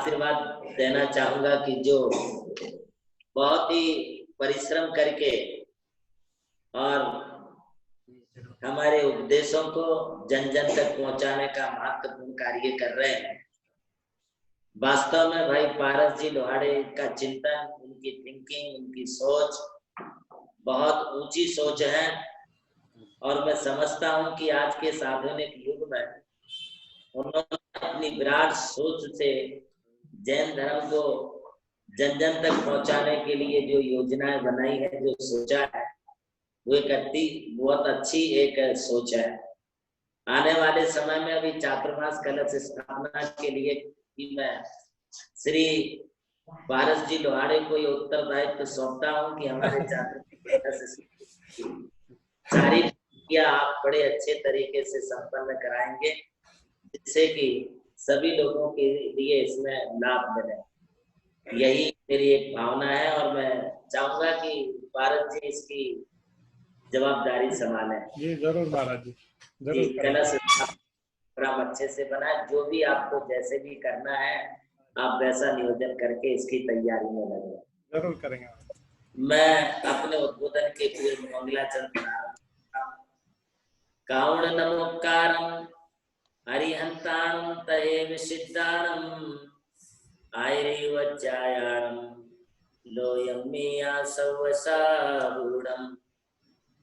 आशीर्वाद देना चाहूंगा कि जो बहुत ही परिश्रम करके और हमारे उपदेशों को जन जन तक पहुंचाने का महत्वपूर्ण कार्य कर रहे हैं। वास्तव में भाई पारस जी लोहाड़े का चिंतन, उनकी थिंकिंग, उनकी सोच बहुत ऊंची सोच है और मैं समझता हूं कि आज के आधुनिक युग में उन्होंने अपनी विराट सोच से जैन धर्म को जन जन तक पहुंचाने के लिए जो योजनाएं बनाई है, जो सोचा है, वो एक बहुत अच्छी एक सोच है। आने वाले समय में अभी चातुर्मास कलश स्थापना के लिए मैं श्री पारस जी लोहाड़े को ये उत्तरदायित्व सौंपता हूं कि हमारे चातुर्मास सारी क्रिया आप बड़े अच्छे तरीके से संपन्न कराएंगे, जिससे कि सभी लोगों के लिए इसमें लाभ मिले। यही मेरी एक भावना है और मैं चाहूंगा कि पारस जी इसकी जवाबदारी संभालें। जी जरूर महाराज जी, जरूर कलश प्रोग्राम अच्छे से बनाए। जो भी आपको जैसे भी करना है आप वैसा नियोजन करके इसकी तैयारी में लगे। जरूर करेंगे। मैं अपने उद्बोधन के पूर्व मंगलाचरण कावण नमोकारम हरिहंताणं तये सिद्धाणं आयरिवच्चायाणं लोयम्मिया सवसारूढं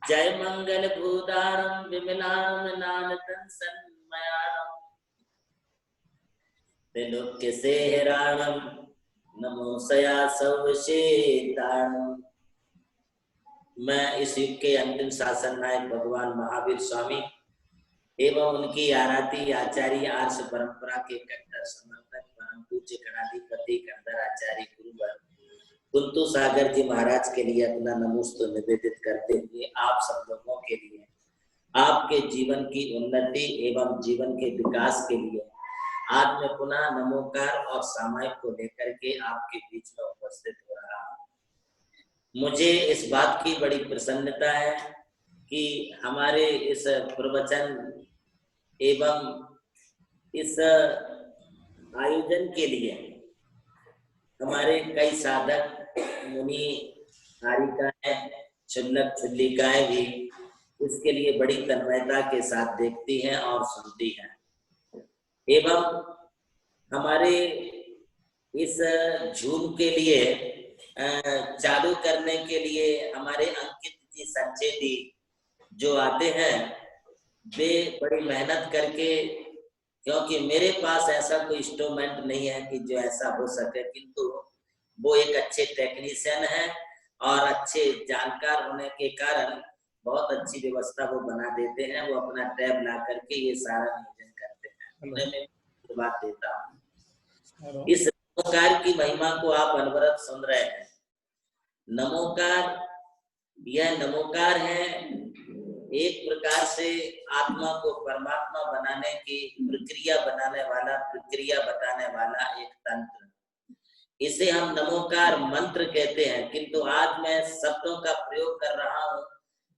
जय मंगल भूदारं विमलां नानकं सन्मयानं त्रिलोक्य सेहराणं नमो सया सवशेताणं। मैं इस युग के अंतिम शासन नायक भगवान महावीर स्वामी एवं उनकी आराध्य आचार्य आर्ष परंपरा के कट्टर समर्थक परम पूज्य गणाधिपति कंदर आचार्य गुरुवर कुंतु सागर जी महाराज के लिए अपना नमोस्तु निवेदित करते हुए आप सब लोगों के लिए आपके जीवन की उन्नति एवं जीवन के विकास के लिए आज मैं पुनः नमोकार और सामायिक को लेकर के आपके बीच में उपस्थित हो रहा हूँ। मुझे इस बात की बड़ी प्रसन्नता है कि हमारे इस प्रवचन एवं इस आयोजन के लिए हमारे कई साधक मुनि हारिकाएं क्षुल्लक क्षुल्लिकाएं भी इसके लिए बड़ी तन्मयता के साथ देखती हैं और सुनती हैं। एवं हमारे इस झूम के लिए चालू करने के लिए हमारे अंकित जी संजय जी जो आते हैं, वे बड़ी मेहनत करके, क्योंकि मेरे पास ऐसा कोई इंस्ट्रूमेंट नहीं है कि जो ऐसा हो सके, किंतु वो एक अच्छे टेक्नीशियन हैं और अच्छे जानकार होने के कारण बहुत अच्छी व्यवस्था वो बना देते हैं। वो अपना टैब ला करके ये सारा नियोजन करते हैं। उन्हें मैं बात देता हूँ। इस नमोकार की महिमा को आप अनवरत सुन रहे हैं। नमोकार, यह नमोकार है एक प्रकार से आत्मा को परमात्मा बनाने की प्रक्रिया बनाने वाला, प्रक्रिया बताने वाला एक तंत्र। इसे हम नमोकार मंत्र कहते हैं, किंतु आज मैं शब्दों का प्रयोग कर रहा हूं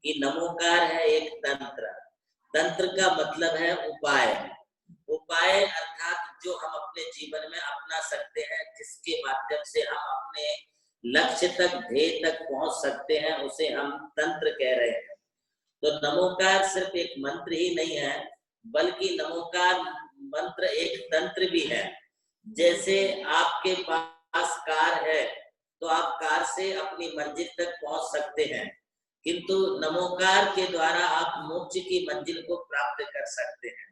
कि नमोकार है एक तंत्र। तंत्र का मतलब है उपाय। उपाय अर्थात जो हम अपने जीवन में अपना सकते हैं, जिसके माध्यम से हम अपने लक्ष्य तक, ध्येय तक पहुंच सकते हैं, उसे हम तंत्र कह रहे हैं। तो नमोकार सिर्फ एक मंत्र ही नहीं है, बल्कि नमोकार मंत्र एक तंत्र भी है। जैसे आपके पास कार है तो आप कार से अपनी मंजिल तक पहुंच सकते हैं, किंतु नमोकार के द्वारा आप मोक्ष की मंजिल को प्राप्त कर सकते हैं।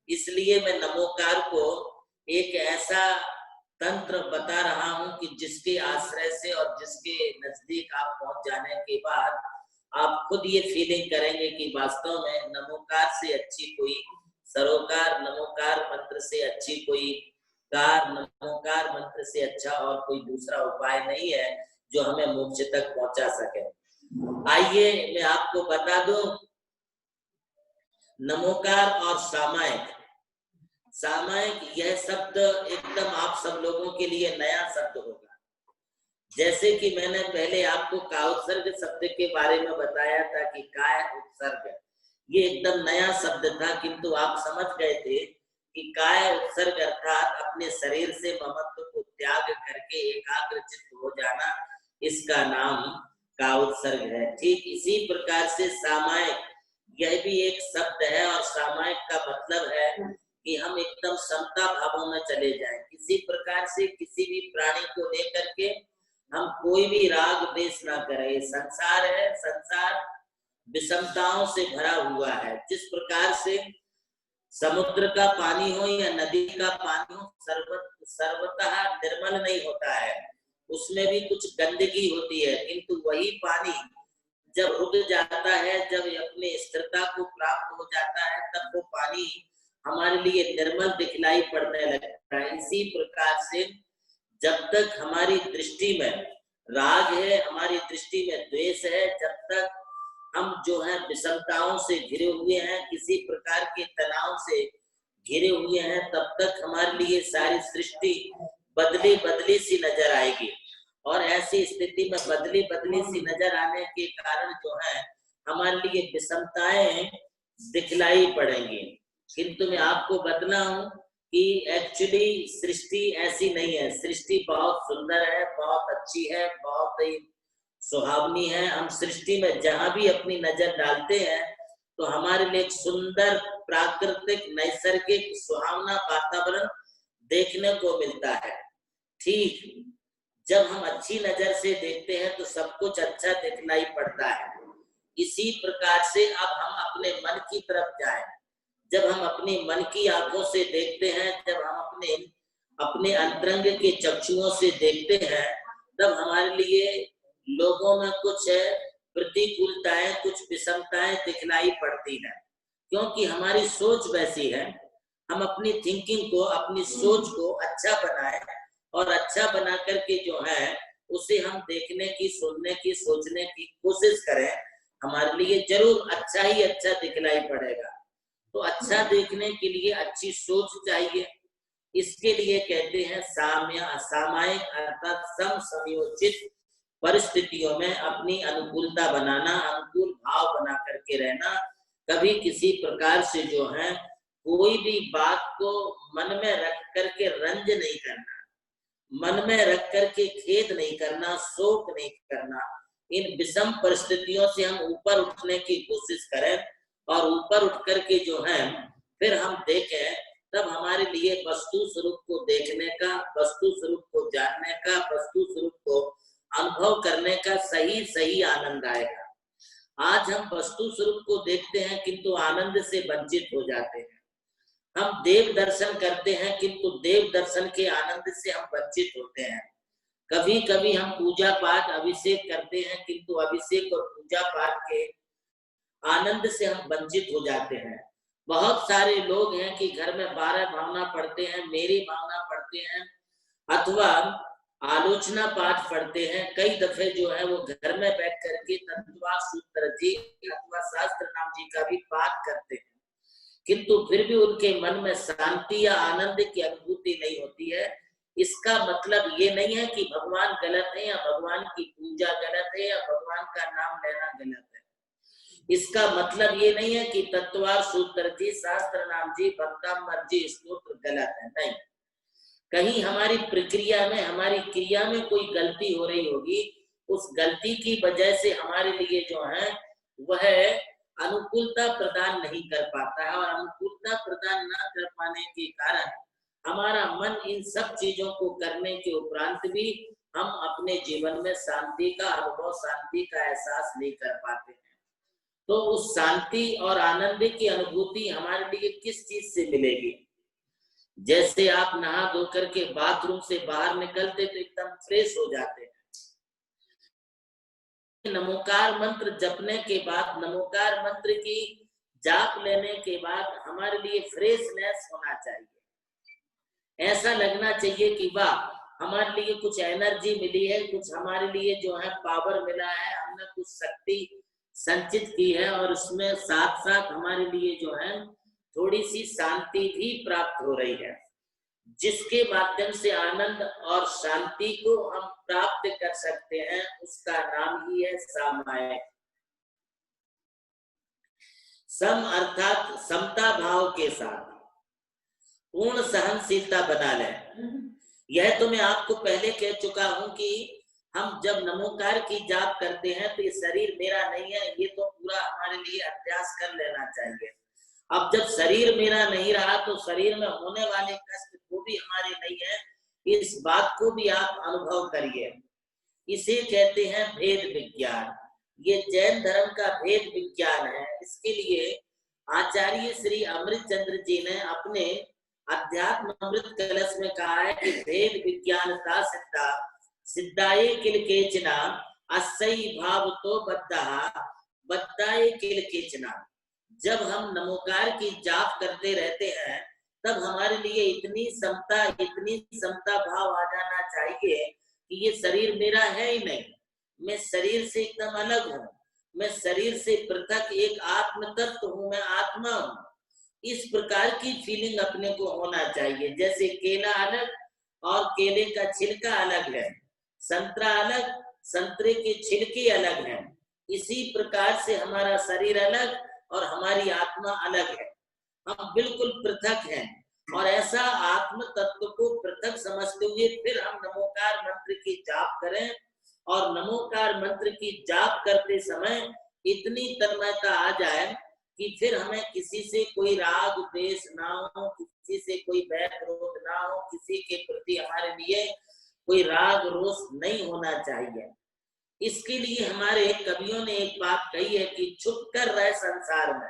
इसलिए मैं नमोकार को एक ऐसा तंत्र बता रहा हूं कि जिसके आश्रय से और जिसके नजदीक आप पहुंच जाने के बाद आप खुद ये फीलिंग करेंगे कि वास्तव में नमोकार से अच्छी कोई सरोकार, नमोकार मंत्र से अच्छी कोई कार, नमोकार मंत्र से अच्छा और कोई दूसरा उपाय नहीं है जो हमें मोक्ष तक पहुंचा सके। आइए मैं आपको बता दूं, नमोकार और सामायिक। सामायिक यह शब्द एकदम आप सब लोगों के लिए नया शब्द होगा। जैसे कि मैंने पहले आपको का उत्सर्ग शब्द के बारे में बताया था कि काय उत्सर्ग, ये एकदम नया शब्द था, किंतु आप समझ गए थे कि काय उत्सर्ग अर्थात अपने शरीर से ममत्व करके एकाग्रचित्त हो जाना, इसका नाम का उत्सर्ग है। ठीक इसी प्रकार से सामायिक, यह भी एक शब्द है और सामायिक का मतलब है कि हम एकदम समता भावों में चले जाएं। किसी प्रकार से किसी भी प्राणी को लेकर के हम कोई भी राग द्वेष ना करें। संसार है, संसार विषमताओं से भरा हुआ है। जिस प्रकार से समुद्र का पानी हो या नदी का पानी हो, सर्वतः निर्मल नहीं होता है, उसमें भी कुछ गंदगी होती है, किंतु वही पानी जब रुक जाता है, जब अपने स्थिरता को प्राप्त हो जाता है, तब वो पानी हमारे लिए निर्मल दिखलाई पड़ने लगता है। इसी प्रकार से जब तक हमारी दृष्टि में राग है, हमारी दृष्टि में द्वेष है, जब तक हम जो है विषमताओं से घिरे हुए हैं, किसी प्रकार के तनाव से घिरे हुए हैं, तब तक हमारे लिए सारी सृष्टि बदली बदली सी नजर आएगी। और ऐसी स्थिति में बदली बदली सी नजर आने के कारण जो है हमारे लिए विषमताएं दिखलाई पड़ेंगी। किंतु मैं आपको बतना हूं कि एक्चुअली सृष्टि ऐसी नहीं है। सृष्टि बहुत सुंदर है, बहुत अच्छी है, बहुत ही सुहावनी है। हम सृष्टि में जहां भी अपनी नजर डालते हैं तो हमारे लिए एक सुंदर प्राकृतिक नैसर्गिक सुहावना वातावरण देखने को मिलता है। ठीक जब हम अच्छी नजर से देखते हैं तो सब कुछ अच्छा दिखलाई पड़ता है। इसी प्रकार से अब हम अपने मन की तरफ जाएं। जब हम अपने मन की आंखों से देखते हैं, जब हम अपने अंतरंग के चक्षुओं से देखते हैं, तब हमारे लिए लोगों में कुछ प्रतिकूलताएं, कुछ विषमताएं दिखलाई पड़ती हैं, क्योंकि हमारी सोच वैसी है। हम अपनी थिंकिंग को, अपनी सोच को अच्छा बनाएं और अच्छा बना करके जो है उसे हम देखने की, सुनने की, सोचने की कोशिश करें, हमारे लिए जरूर अच्छा ही अच्छा दिखलाई पड़ेगा। तो अच्छा देखने के लिए अच्छी सोच चाहिए। इसके लिए कहते हैं सामायिक अर्थात समयोचित परिस्थितियों में अपनी अनुकूलता बनाना, अनुकूल भाव बना करके रहना। कभी किसी प्रकार से जो है कोई भी बात को मन में रख करके रंज नहीं करना, मन में रख करके खेद नहीं करना, शोक नहीं करना। इन विषम परिस्थितियों से हम ऊपर उठने की कोशिश करें और ऊपर उठ करके जो है फिर हम देखें, तब हमारे लिए वस्तु स्वरूप को देखने का, वस्तु स्वरूप को जानने का, वस्तु स्वरूप को अनुभव करने का सही सही आनंद आएगा। आज हम वस्तु स्वरूप को देखते हैं किंतु आनंद से वंचित हो जाते हैं। हम देव दर्शन करते हैं किंतु देव दर्शन के आनंद से हम वंचित होते हैं। कभी कभी हम पूजा पाठ अभिषेक करते हैं किंतु अभिषेक और पूजा पाठ के आनंद से हम वंचित हो जाते हैं। बहुत सारे लोग हैं कि घर में 12 भावना पढ़ते हैं, मेरी भावना पढ़ते हैं अथवा आलोचना पाठ पढ़ते हैं। कई दफे जो है वो घर में बैठ करके तत्वा सूत्र जी अथवा शास्त्र नाम जी का भी पाठ करते हैं, किंतु फिर भी उनके मन में शांति या आनंद की अनुभूति नहीं होती है। इसका मतलब ये नहीं है कि भगवान गलत है या भगवान की पूजा गलत है या भगवान का नाम लेना गलत है। इसका मतलब ये नहीं है कि तत्वा सूत्र जी, शास्त्र नाम जी, भक्तामर जी स्तोत्र गलत है। नहीं, कहीं हमारी प्रक्रिया में, हमारी क्रिया में कोई गलती हो रही होगी। उस गलती की वजह से हमारे लिए जो है वह अनुकूलता प्रदान नहीं कर पाता है, और अनुकूलता प्रदान न कर पाने के कारण हमारा मन इन सब चीजों को करने के उपरांत भी हम अपने जीवन में शांति का अनुभव, शांति का एहसास नहीं कर पाते हैं। तो उस शांति और आनंद की अनुभूति हमारे लिए किस चीज से मिलेगी? जैसे आप नहा धो करके बाथरूम से बाहर निकलते तो एकदम फ्रेश हो जाते हैं। नमोकार मंत्र जपने के बाद, नमोकार मंत्र की जाप लेने के बाद हमारे लिए फ्रेशनेस होना चाहिए। ऐसा लगना चाहिए कि वाह, हमारे लिए कुछ एनर्जी मिली है, कुछ हमारे लिए जो है पावर मिला है, हमने कुछ शक्ति संचित की है, और उसमें साथ साथ हमारे लिए जो है थोड़ी सी शांति भी प्राप्त हो रही है, जिसके माध्यम से आनंद और शांति को हम प्राप्त कर सकते हैं। उसका नाम ही है सामायिक। सम अर्थात समता भाव के साथ पूर्ण सहनशीलता बना लें। यह तो मैं आपको पहले कह चुका हूं कि हम जब नमोकार की जाप करते हैं तो ये शरीर मेरा नहीं है, ये तो पूरा हमारे लिए अभ्यास कर लेना चाहिए। अब जब शरीर मेरा नहीं रहा तो शरीर में होने वाले कष्ट वो भी हमारे नहीं है, इस बात को भी आप अनुभव करिए। इसे कहते हैं भेद विज्ञान। ये जैन धर्म का भेद विज्ञान है। इसके लिए आचार्य श्री अमृत चंद्र जी ने अपने अध्यात्म अमृत कलश में कहा है कि भेद विज्ञानता सिद्धा सिद्धाये किल केचना अस्सई भाव तो बद्धाये किल केचना। जब हम नमोकार की जाप करते रहते हैं तब हमारे लिए इतनी समता भाव आ जाना चाहिए कि ये शरीर मेरा है ही नहीं, मैं शरीर से एकदम अलग हूँ, मैं शरीर से पृथक एक आत्म तत्व हूँ, मैं आत्मा हूँ। इस प्रकार की फीलिंग अपने को होना चाहिए। जैसे केला अलग और केले का छिलका अलग है, संतरा अलग, संतरे के छिलके अलग हैं, इसी प्रकार से हमारा शरीर अलग और हमारी आत्मा अलग है। हम बिल्कुल पृथक हैं और ऐसा आत्म तत्व को पृथक समझते हुए फिर हम नमोकार मंत्र की जाप करें और नमोकार मंत्र की जाप करते समय इतनी तन्मयता आ जाए कि फिर हमें किसी से कोई राग द्वेष ना हो, किसी से कोई बैर विरोध ना हो, किसी के प्रति हमारे लिए कोई राग रोष नहीं होना चाहिए। इसके लिए हमारे कवियों ने एक बात कही है कि छुप कर रहे संसार में।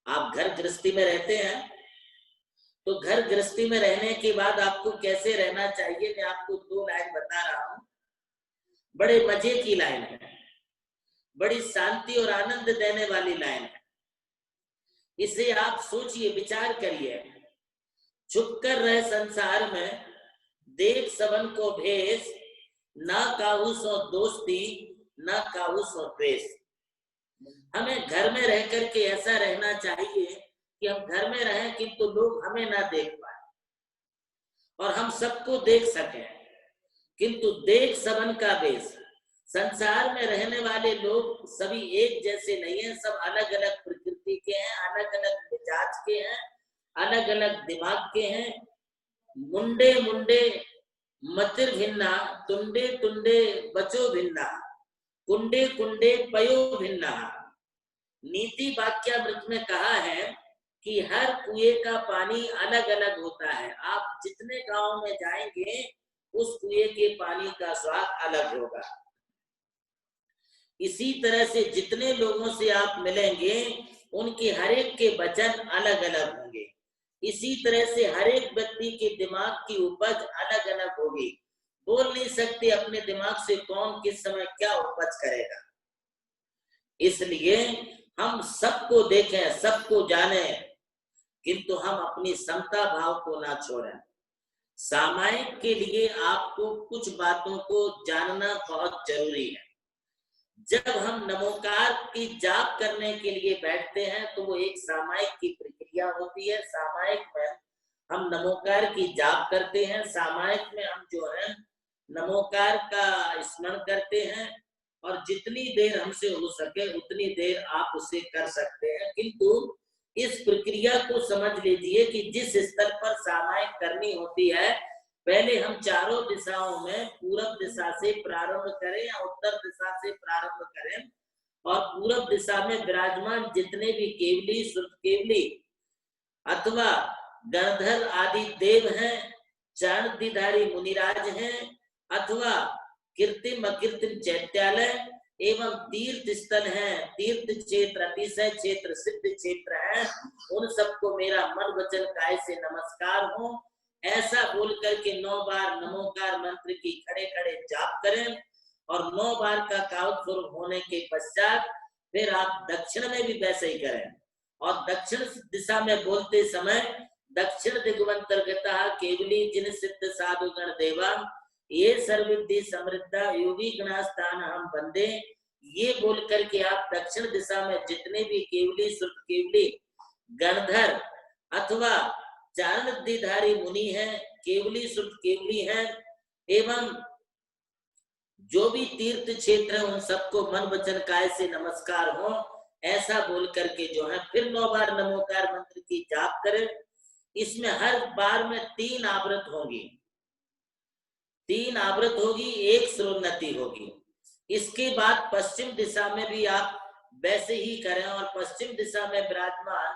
आप घर गृहस्थी में रहते हैं तो घर गृहस्थी में रहने के बाद आपको कैसे रहना चाहिए, मैं आपको 2 लाइन बता रहा हूं। बड़े मजे की लाइन है, बड़ी शांति और आनंद देने वाली लाइन है। इसे आप सोचिए, विचार करिए। छुप कर रहे संसार में, देख सबन को भेष, ना काहू सो दोस्ती, ना काहू सो द्वेष। हमें घर में रह करके ऐसा रहना चाहिए कि हम घर में रहें किंतु लोग हमें ना देख पाए और हम सबको देख सकें, किंतु देख सबन का भेष। संसार में रहने वाले लोग सभी एक जैसे नहीं है, सब अलग अलग प्रकृति के हैं, अलग अलग मिजाज के हैं, अलग अलग दिमाग के हैं। मुंडे मुंडे मतिर भिन्ना, तुंडे तुंडे बचो भिन्ना, कुंडे कुंडे पयो भिन्ना। नीति वाक्यामृत में कहा है कि हर कुएं का पानी अलग अलग होता है। आप जितने गांव में जाएंगे उस कुएं के पानी का स्वाद अलग होगा। इसी तरह से जितने लोगों से आप मिलेंगे उनके हर एक के वचन अलग अलग होंगे। इसी तरह से हर एक व्यक्ति के दिमाग की उपज अलग अलग होगी। बोल नहीं सकते अपने दिमाग से कौन किस समय क्या उपज करेगा। इसलिए हम सबको देखें, सबको जाने, किंतु हम अपनी समता भाव को ना छोड़ें। सामायिक के लिए आपको कुछ बातों को जानना बहुत जरूरी है। जब हम नमोकार की जाप करने के लिए बैठते हैं तो वो एक सामायिक की प्रक्रिया होती है। सामायिक में हम नमोकार की जाप करते हैं, सामायिक में हम जो है नमोकार का स्मरण करते हैं और जितनी देर हमसे हो सके उतनी देर आप उसे कर सकते हैं। किंतु इस प्रक्रिया को समझ लीजिए कि जिस स्तर पर सामायिक करनी होती है, पहले हम चारों दिशाओं में पूरब दिशा से प्रारंभ करें या उत्तर दिशा से प्रारंभ करें और पूरब दिशा में विराजमान जितने भी केवली, शुद्ध केवली अथवा गणधर आदि देव हैं, चरणधारी मुनिराज हैं अथवा कीर्तिम अकीर्तिम चैत्यालय एवं तीर्थ स्थल है, तीर्थ क्षेत्र, अतिशय क्षेत्र, सिद्ध क्षेत्र है, उन सबको मेरा मन वचन काय से नमस्कार हो। ऐसा बोल करके 9 बार नमोकार मंत्र की खड़े खड़े जाप करें और 9 बार का काउंट होने के पश्चात फिर आप दक्षिण में भी वैसे ही करें और दक्षिण दिशा में बोलते समय दक्षिण दिग्वंतर्गता केवली जिन सिद्ध साधु गण देवा ये सर्वविद्धि समृद्धा योगी गणास्थान हम बंदे, ये बोल करके आप दक्षिण दिशा में जितने भी केवली, शुद्ध केवली, गणधर अथवा चारणधारी मुनि है, केवली शुद्ध केवली है एवं जो भी तीर्थ क्षेत्र है उन सबको मन वचन काय से नमस्कार हो। ऐसा बोल करके जो है फिर 9 बार नमोकार मंत्र की जाप करें। इसमें हर बार में 3 आवृत होंगी। 3 आवृत होगी, 1 श्रोन्नति होगी। इसके बाद पश्चिम दिशा में भी आप वैसे ही करें और पश्चिम दिशा में विराजमान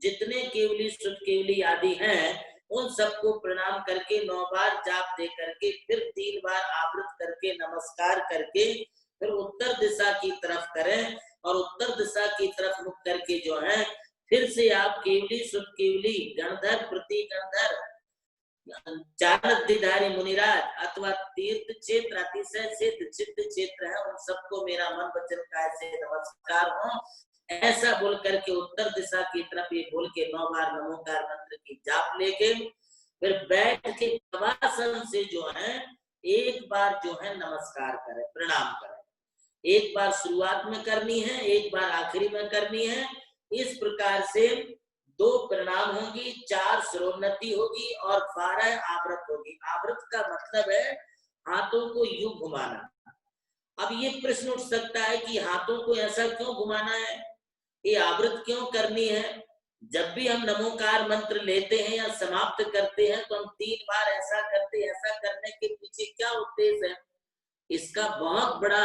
जितने केवली शुद्ध केवली आदि हैं उन सबको प्रणाम करके 9 बार जाप दे करके फिर 3 बार आवृत करके नमस्कार करके फिर उत्तर दिशा की तरफ करें और उत्तर दिशा की तरफ मुख करके जो है फिर से आप केवली शुद्ध केवली गणधर प्रति गणधर चारधारी मुनिराज अथवा तीर्थ क्षेत्र अतिशय सिद्ध सिद्ध क्षेत्र है उन सबको मेरा मन वचन काया से नमस्कार हो, ऐसा बोल करके उत्तर दिशा की तरफ ये बोल के 9 बार नमोकार मंत्र की जाप लेके फिर बैठ के कवासन से जो है एक बार जो है नमस्कार करें, प्रणाम करें। एक बार शुरुआत में करनी है, एक बार आखिरी में करनी है। इस प्रकार से 2 प्रणाम होगी, 4 श्रोन्नति होगी और 12 आवृत होगी। आवृत का मतलब है हाथों को यूं घुमाना। अब ये प्रश्न उठ सकता है कि हाथों को ऐसा क्यों घुमाना है, ये आवृत क्यों करनी है? जब भी हम नमोकार मंत्र लेते हैं या समाप्त करते हैं तो हम 3 बार ऐसा करते हैं। ऐसा करने के पीछे क्या उद्देश्य है? इसका बहुत बड़ा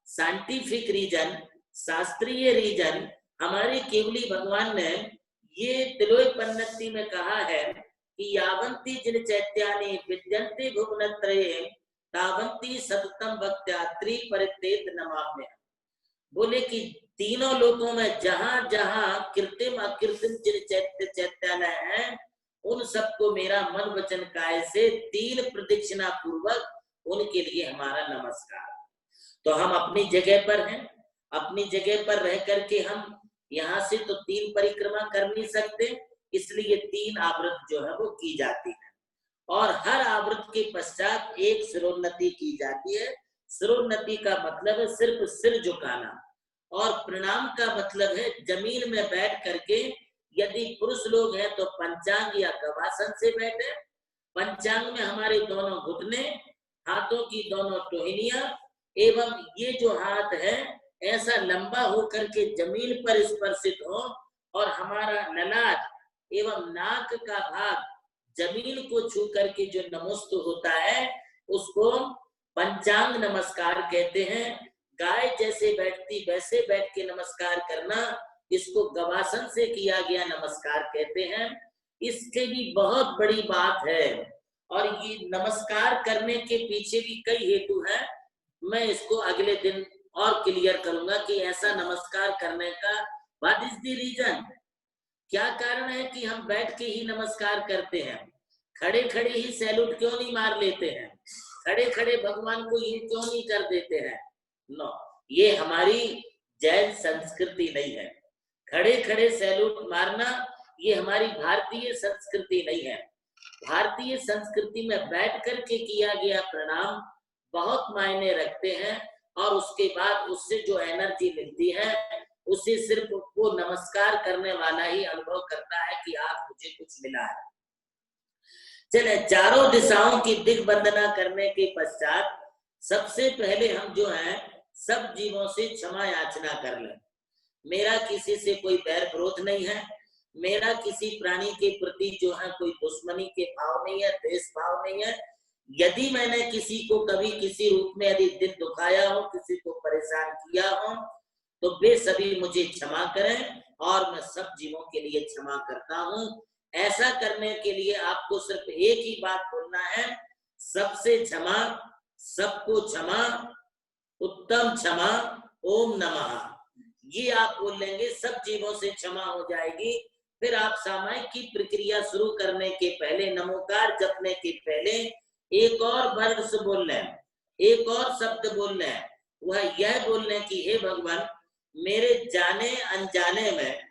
साइंटिफिक रीजन, शास्त्रीय रीजन हमारे केवली भगवान ने ये तिलोपन्नति में कहा है कि यावंती जिन चैत्यानि विद्यन्ते भुवनत्रये तावंती सततम भक्त्या त्रिपरितेत नमाम्यहम्। बोले कि तीनों लोकों में जहां जहां कृत्रिम अकृत्रिम जिन चैत्यालय हैं उन सबको मेरा मन वचन काय से 3 प्रदक्षिणा पूर्वक उनके लिए हमारा नमस्कार। तो हम अपनी जगह पर हैं, अपनी जगह पर रह करके हम यहाँ से तो 3 परिक्रमा कर नहीं सकते, इसलिए 3 आवृत जो है वो की जाती है और हर आवृत के पश्चात 1 शिरोन्नति की जाती है। शिरोन्नति का मतलब है सिर्फ सिर झुकाना और प्रणाम का मतलब है जमीन में बैठ करके, यदि पुरुष लोग हैं तो पंचांग या गवासन से बैठे। पंचांग में हमारे दोनों घुटने, हाथों की दोनों टोहनियां एवं ये जो हाथ है ऐसा लंबा होकर के जमीन पर स्पर्शित हो और हमारा ललाट एवं नाक का भाग जमीन को छू करके जो नमोस्तु होता है उसको पंचांग नमस्कार कहते हैं। गाय जैसे बैठती वैसे बैठ के नमस्कार करना, इसको गवासन से किया गया नमस्कार कहते हैं। इसके भी बहुत बड़ी बात है और ये नमस्कार करने के पीछे भी कई हेतु हैं। मैं इसको अगले दिन और क्लियर करूंगा कि ऐसा नमस्कार करने का व्हाट इज द रीजन, क्या कारण है कि हम बैठ के ही नमस्कार करते हैं। खड़े खड़े ही सैल्यूट क्यों नहीं मार लेते हैं, खड़े खड़े भगवान को ये क्यों नहीं कर देते हैं? नो, ये हमारी जैन संस्कृति नहीं है। खड़े खड़े सैल्यूट मारना ये हमारी भारतीय संस्कृति नहीं है। भारतीय संस्कृति में बैठ करके किया गया प्रणाम बहुत मायने रखते हैं और उसके बाद उससे जो एनर्जी मिलती है उसे सिर्फ वो नमस्कार करने वाला ही अनुभव करता है कि आज मुझे कुछ मिला है। चले, चारों दिशाओं की दिग्बंधना करने के पश्चात सबसे पहले हम जो है सब जीवों से क्षमा याचना कर लें। मेरा किसी से कोई बैर विरोध नहीं है, मेरा किसी प्राणी के प्रति जो है कोई दुश्मनी के भाव नहीं है, द्वेष भाव नहीं है। यदि मैंने किसी को कभी किसी रूप में यदि दिल दुखाया हो, किसी को परेशान किया हो, तो वे सभी मुझे क्षमा करें और मैं सब जीवों के लिए क्षमा करता हूँ। ऐसा करने के लिए आपको सिर्फ एक ही बात बोलना है, सबसे क्षमा, सबको क्षमा, उत्तम क्षमा, ओम नमः। ये आप बोल लेंगे, सब जीवों से क्षमा हो जाएगी। फिर आप सामायिक की प्रक्रिया शुरू करने के पहले, नमोकार जपने के पहले एक और वर्ड से बोल लें, एक और शब्द बोल लें, वह यह बोलने की हे भगवान, मेरे जाने अनजाने में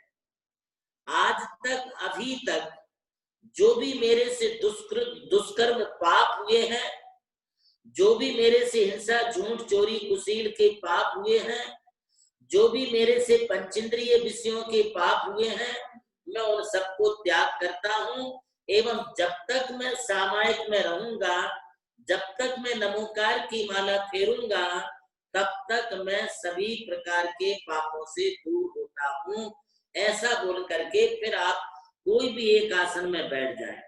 आज तक अभी तक जो भी मेरे से दुष्कर्म पाप हुए हैं, जो भी मेरे से हिंसा झूठ चोरी कुशील के पाप हुए हैं, जो भी मेरे से पंचेंद्रिय विषयों के पाप हुए हैं, मैं उन सबको त्याग करता हूँ एवं जब तक मैं सामायिक में रहूंगा, जब तक मैं नमोकार की माला फेरूंगा, तब तक मैं सभी प्रकार के पापों से दूर होता हूँ। ऐसा बोल करके फिर आप कोई भी एक आसन में बैठ जाए।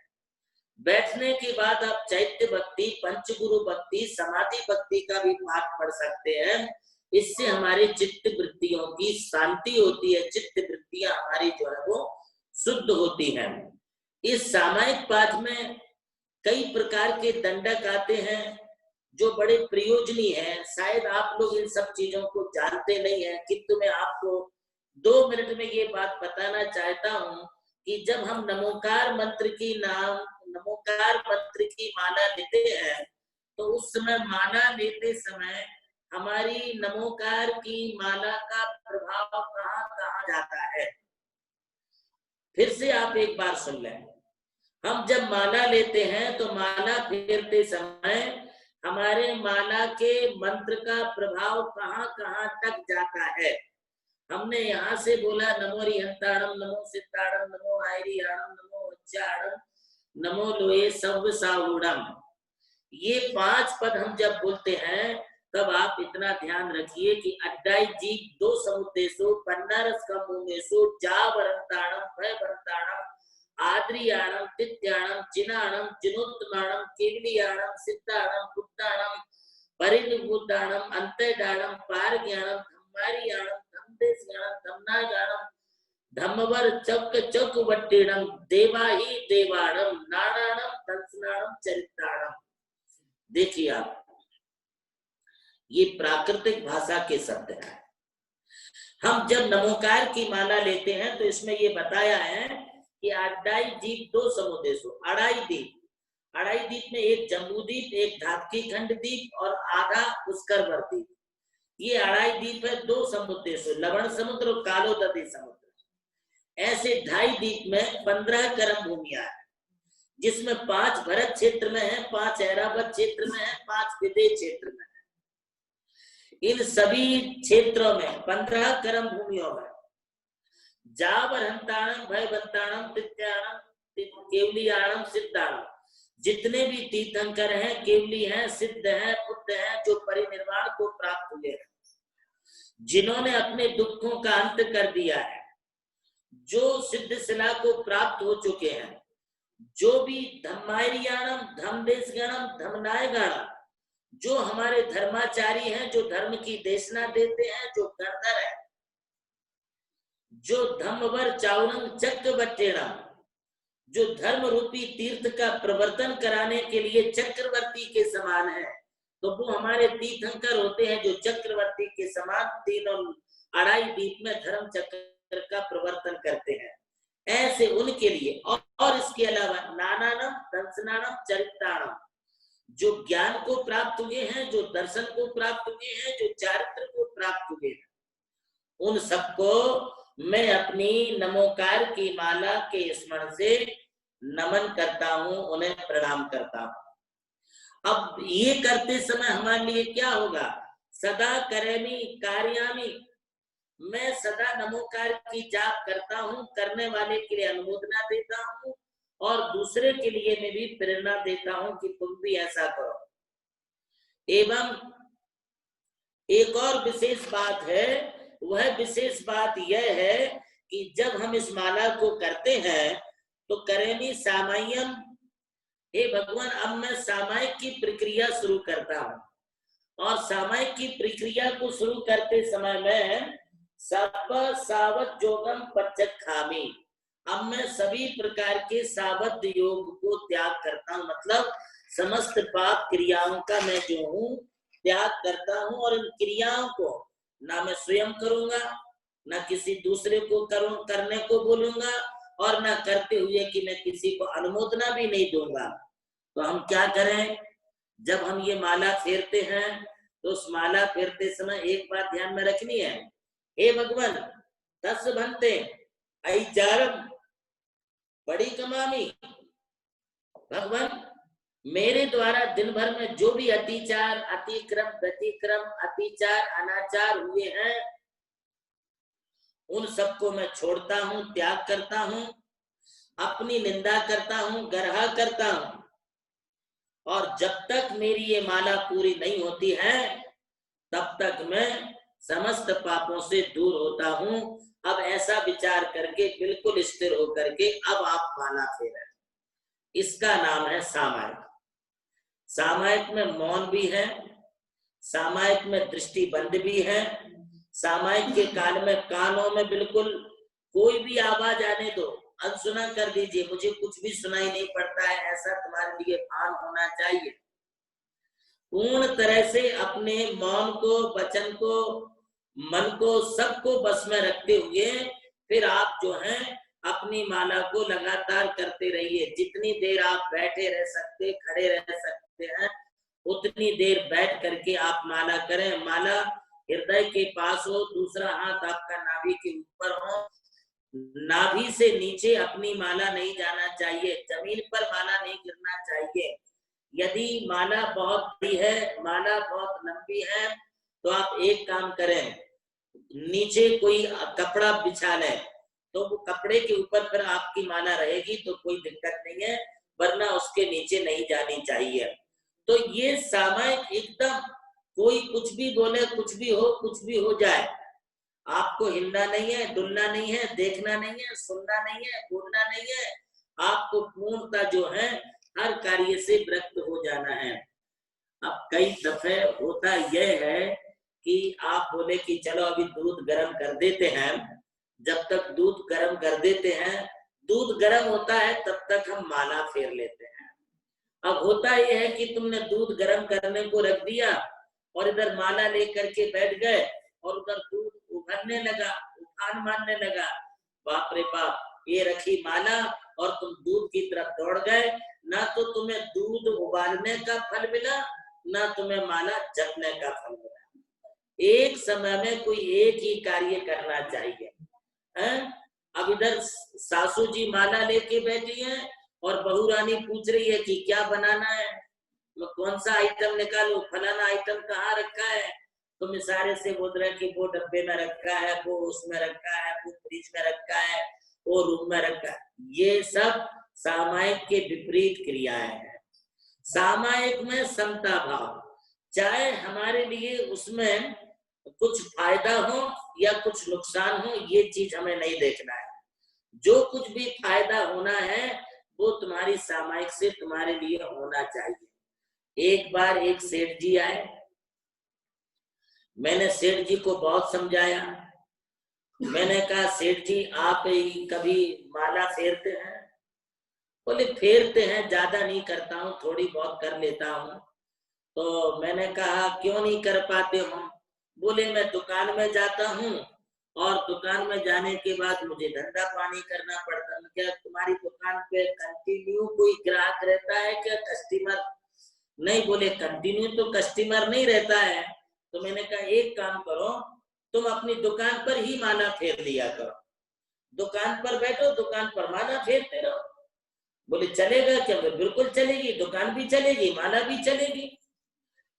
बैठने के बाद आप चैत्य भक्ति, पंचगुरु भक्ति, समाधि भक्ति का भी पाठ पढ़ सकते हैं। इससे हमारे चित्त वृत्तियों की शांति होती है, चित्त वृत्तियां हमारी जो है वो शुद्ध होती हैं। इस सामायिक पाठ में कई प्रकार के दंडक आते हैं जो बड़े प्रयोजनीय हैं। शायद आप लोग इन सब चीजों को जानते नहीं है, किंतु मैं आपको 2 मिनट में ये बात बताना चाहता हूँ कि जब हम नमोकार मंत्र की माला लेते हैं तो उस समय माला लेते समय हमारी नमोकार की माला का प्रभाव कहाँ कहाँ जाता है। फिर से आप एक बार सुन लें। हम जब माला लेते हैं तो माला फेरते समय हमारे माला के मंत्र का प्रभाव कहाँ कहाँ तक जाता है। हमने यहाँ से बोला नमो रिहंताणम, नमो सिद्धाणम, नमो आयरियाणम, नमो उच्चारणम, नमो लोये सव्व सावूढ़म। ये 5 पद हम जब बोलते हैं तब आप इतना ध्यान रखिए कि अड्डाई जीव 2 समुद्देशो पन्नारस का मुमेशो जावरंताणम, भयवरंताणम, आद्रियाणम, तित्याणम, जिनाणम, जिनोत्तमाणम, केवलियाणम, सिद्धाणम, बुद्धाणम, परिनिभूताणम, अंतर्दाणम, पारज्ञानम, धम्मारियाणम, धम्मदेशयाणम, धम्नागाणम, धम्मवर चौक चौकवट्टिणम, देवाही देवाणम, नाणाणम, दंसनाणम, चरित्राणम। देखिए आप, ये प्राकृतिक भाषा के शब्द हैं। हम जब नमोकार की माला लेते हैं तो इसमें ये बताया है कि अड्डाई द्वीप 2 समुदेशो, अड़ाई द्वीप में एक जम्बू द्वीप, एक धातकी खंड द्वीप और आधा पुष्कर द्वीप। ये अड़ाई द्वीप है 2 समुदेशो, लवण समुद्र और कालोदती समुद्र। ऐसे 2.5 द्वीप में 15 कर्म भूमियां है, जिसमें 5 भरत क्षेत्र में है, 5 ऐरावत क्षेत्र में है, 5 विदेह क्षेत्र में है। इन सभी क्षेत्रों में 15 कर्म भूमियों में जावरहंताणम, भयवंताणम, तित्याणम, केवलियाणम, सिद्धाणम, जितने भी तीर्थंकर हैं, केवली हैं, सिद्ध हैं, बुद्ध हैं, जो परिनिर्वाण को प्राप्त हुए हैं, जिन्होंने अपने दुखों का अंत कर दिया है, जो सिद्ध शिला को प्राप्त हो चुके हैं, जो भी धम्मारियाणम, धम्मदेशगणम, धम्मनायगणम, जो हमारे धर्माचारी हैं, जो धर्म की देशना देते हैं, जो गणधर है, जो धम्मवर चाउरंग चक्रवर्तीणम, जो धर्म रूपी तीर्थ का प्रवर्तन कराने के लिए चक्रवर्ती के समान है, तो वो हमारे तीर्थंकर होते हैं जो चक्रवर्ती के समान तीनों अड़ाई द्वीप में धर्म चक्र का प्रवर्तन करते हैं। ऐसे उनके लिए और इसके अलावा नानानम, दंसनानम, चरित्राणम, जो ज्ञान को प्राप्त हुए हैं, जो दर्शन को प्राप्त हुए हैं, जो चारित्र को प्राप्त हुए हैं, उन सबको मैं अपनी नमोकार की माला के स्मरण से नमन करता हूं, उन्हें प्रणाम करता हूं। अब ये करते समय हमारे लिए क्या होगा? सदा करेमी कार्यामी, मैं सदा नमोकार की जाप करता हूं, करने वाले के लिए अनुमोदना देता हूं और दूसरे के लिए मैं भी प्रेरणा देता हूं कि तुम भी ऐसा करो। एवं एक और विशेष बात है, वह विशेष बात यह है कि जब हम इस माला को करते हैं तो करेमी सामायम, हे भगवान अब मैं सामायिक की प्रक्रिया शुरू करता हूं और सामायिक की प्रक्रिया को शुरू करते समय मैं सब सावध योगम पचखामी, अब मैं सभी प्रकार के सावध योग को त्याग करता हूं, मतलब समस्त पाप क्रियाओं का मैं जो हूं त्याग करता हूं और इन क्रियाओं को ना मैं स्वयं करूंगा, ना किसी दूसरे को करने को बोलूंगा और ना करते हुए कि मैं किसी को अनुमोदना भी नहीं दूंगा। तो हम क्या करें? जब हम ये माला फेरते हैं तो उस माला फेरते समय एक बात ध्यान में रखनी है, हे भगवान तस् भन्ते ऐचारम बड़ी कमामी, भगवान मेरे द्वारा दिन भर में जो भी अतिचार, अतिक्रम, व्यतिक्रम, अतिचार, अनाचार हुए हैं उन सबको मैं छोड़ता हूं, त्याग करता हूं, अपनी निंदा करता हूं, गर्हा करता हूं और जब तक मेरी ये माला पूरी नहीं होती है तब तक मैं समस्त पापों से दूर होता हूं। अब ऐसा विचार करके बिल्कुल स्थिर होकर के अब आप माला फेरें। इसका नाम है सामायिक। सामायिक में मौन भी है, सामायिक में दृष्टि बंद भी है। सामायिक के काल में कानों में बिल्कुल कोई भी आवाज आने दो, अनसुना कर दीजिए, मुझे कुछ भी सुनाई नहीं पड़ता है, ऐसा तुम्हारे लिए भान होना चाहिए। पूर्ण तरह से अपने मौन को, वचन को, मन को, सबको बस में रखते हुए फिर आप जो है अपनी माला को लगातार करते रहिए। जितनी देर आप बैठे रह सकते, खड़े रह सकते हैं, उतनी देर बैठ करके आप माला करें। माला हृदय के पास हो, दूसरा हाथ आपका नाभि के ऊपर हो, नाभि से नीचे अपनी माला नहीं जाना चाहिए, जमीन पर माला नहीं गिरना चाहिए। यदि माला बहुत बड़ी है, माला बहुत लंबी है, तो आप एक काम करें, नीचे कोई कपड़ा बिछा लें, तो वो कपड़े के ऊपर फिर आपकी माला रहेगी तो कोई दिक्कत नहीं है, वरना उसके नीचे नहीं जानी चाहिए। तो ये सामायिक एकदम कोई कुछ भी बोले, कुछ भी हो जाए, आपको हिलना नहीं है, डुलना नहीं है, देखना नहीं है, सुनना नहीं है, बोलना नहीं है, आपको पूर्णता जो है हर कार्य से विरक्त हो जाना है। अब कई दफे होता यह है कि आप बोले कि चलो अभी दूध गर्म कर देते हैं, जब तक दूध गर्म कर देते हैं, दूध गर्म होता है तब तक हम माला फेर लेते हैं। अब होता यह है कि तुमने दूध गर्म करने को रख दिया और इधर माला लेकर के बैठ गए और उधर दूध उभरने लगा, उफान मारने लगा, बाप रे बाप, ये रखी माला और तुम दूध की तरफ दौड़ गए। ना तो तुम्हें दूध उबालने का फल मिला, ना तुम्हें माला जपने का फल मिला। एक समय में कोई एक ही कार्य करना चाहिए है? अब इधर सासू जी माला लेके बैठी हैं और बहू रानी पूछ रही है कि क्या बनाना है, मैं कौन सा आइटम निकालूं, फलाना आइटम कहाँ रखा है, तुम इशारे से बोल रहे कि वो डब्बे में रखा है, वो उसमें रखा है, वो फ्रिज में रखा है, वो रूम में रखा है। ये सब सामायिक के विपरीत क्रियाएं हैं। सामायिक में समता भाव, चाहे हमारे लिए उसमें कुछ फायदा हो या कुछ नुकसान हो, ये चीज हमें नहीं देखना है। जो कुछ भी फायदा होना है वो तुम्हारी सामायिक से तुम्हारे लिए होना चाहिए। एक बार एक सेठ जी आए, मैंने सेठ जी को बहुत समझाया, मैंने कहा सेठ जी आप कभी माला फेरते हैं? बोले फेरते हैं, ज्यादा नहीं करता हूँ, थोड़ी बहुत कर लेता हूँ। तो मैंने कहा क्यों नहीं कर पाते हो? बोले मैं दुकान में जाता हूँ और दुकान में जाने के बाद मुझे धंधा पानी करना पड़ता है। क्या तुम्हारी दुकान पे कंटिन्यू कोई ग्राहक रहता है क्या, कस्टमर? नहीं। बोले कंटिन्यू तो कस्टमर नहीं रहता है। तो मैंने कहा एक काम करो, तुम अपनी दुकान पर ही माला फेर लिया करो, दुकान पर बैठो, दुकान पर माला फेरते रहो। बोले चलेगा क्या? बिल्कुल चलेगी, दुकान भी चलेगी, माला भी चलेगी।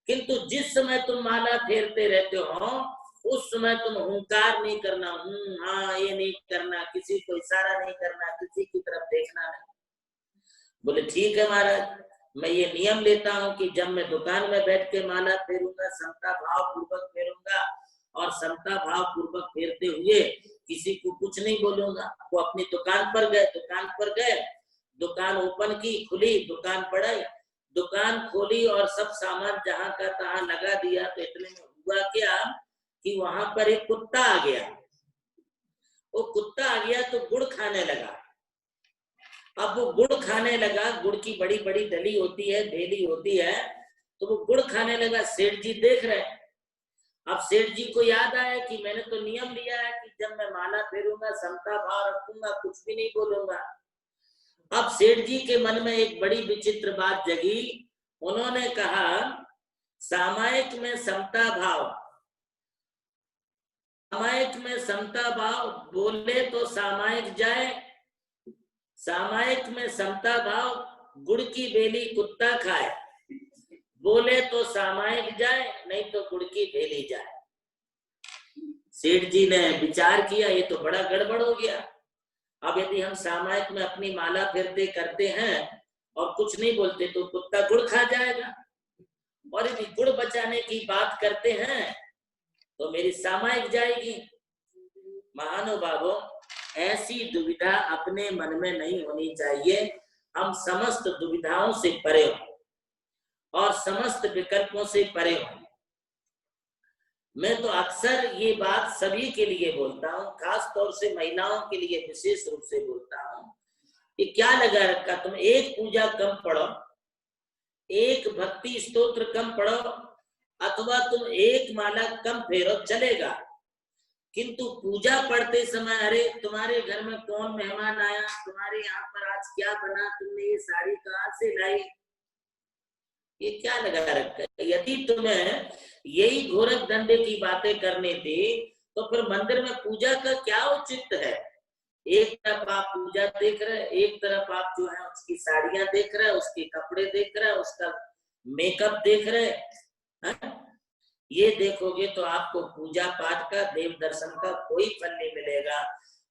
किंतु जिस समय तुम माला फेरते रहते हो उस समय तुम हुंकार नहीं करना, हाँ ये नहीं करना, किसी को इशारा नहीं करना, किसी की तरफ देखना नहीं। बोले ठीक है महाराज, मैं ये नियम लेता हूँ कि जब मैं दुकान में बैठ के माला फेरूंगा समता भाव पूर्वक फेरूंगा और समता भाव पूर्वक फेरते हुए किसी को कुछ नहीं बोलूंगा। वो अपनी दुकान पर गए, दुकान ओपन की, खुली, दुकान बढ़ाई, दुकान खोली और सब सामान जहां का तहां लगा दिया। तो इतने में हुआ क्या कि वहां पर एक कुत्ता आ गया। वो कुत्ता आ गया तो गुड़ खाने लगा। अब वो गुड़ खाने लगा, गुड़ की बड़ी बड़ी डली होती है, ढेली होती है, तो वो गुड़ खाने लगा। सेठ जी देख रहे। अब सेठ जी को याद आया कि मैंने तो नियम लिया है कि जब मैं माला फेरूंगा समता भाव रखूंगा, कुछ भी नहीं बोलूंगा। अब सेठ जी के मन में एक बड़ी विचित्र बात जगी। उन्होंने कहा सामायिक में समता भाव, सामायिक में समता भाव बोले तो सामायिक जाए, सामायिक में समता भाव गुड़ की बेली कुत्ता खाए, बोले तो सामायिक जाए, नहीं तो गुड़ की बेली जाए। सेठ जी ने विचार किया ये तो बड़ा गड़बड़ हो गया। अब यदि हम सामायिक में अपनी माला फेरते करते हैं और कुछ नहीं बोलते तो कुत्ता गुड़ खा जाएगा, और यदि गुड़ बचाने की बात करते हैं तो मेरी सामायिक जाएगी। महानुभावों, ऐसी दुविधा अपने मन में नहीं होनी चाहिए। हम समस्त दुविधाओं से परे हों और समस्त विकल्पों से परे हों। मैं तो अक्सर ये बात सभी के लिए बोलता हूँ, खास तौर से महिलाओं के लिए विशेष रूप से बोलता हूँ कि क्या लगा रखा, तुम एक पूजा कम पढ़ो, एक भक्ति स्तोत्र कम पढ़ो, अथवा तुम एक माला कम फेरो, चलेगा, किंतु पूजा पढ़ते समय अरे तुम्हारे घर में कौन मेहमान आया, तुम्हारे यहाँ पर आज क्या बना, तुमने ये साड़ी कहाँ से लाई, ये क्या लगा रखा है। यदि तुम्हें यही गोरख धंधे की बातें करनी थी तो फिर मंदिर में पूजा का क्या औचित्य है। एक तरफ आप पूजा देख रहे हैं, एक तरफ आप जो है उसकी साड़ियां देख रहे हैं, उसके कपड़े देख रहे हैं, उसका मेकअप देख रहे हैं। ये देखोगे तो आपको पूजा पाठ का, देव दर्शन का कोई फल नहीं मिलेगा।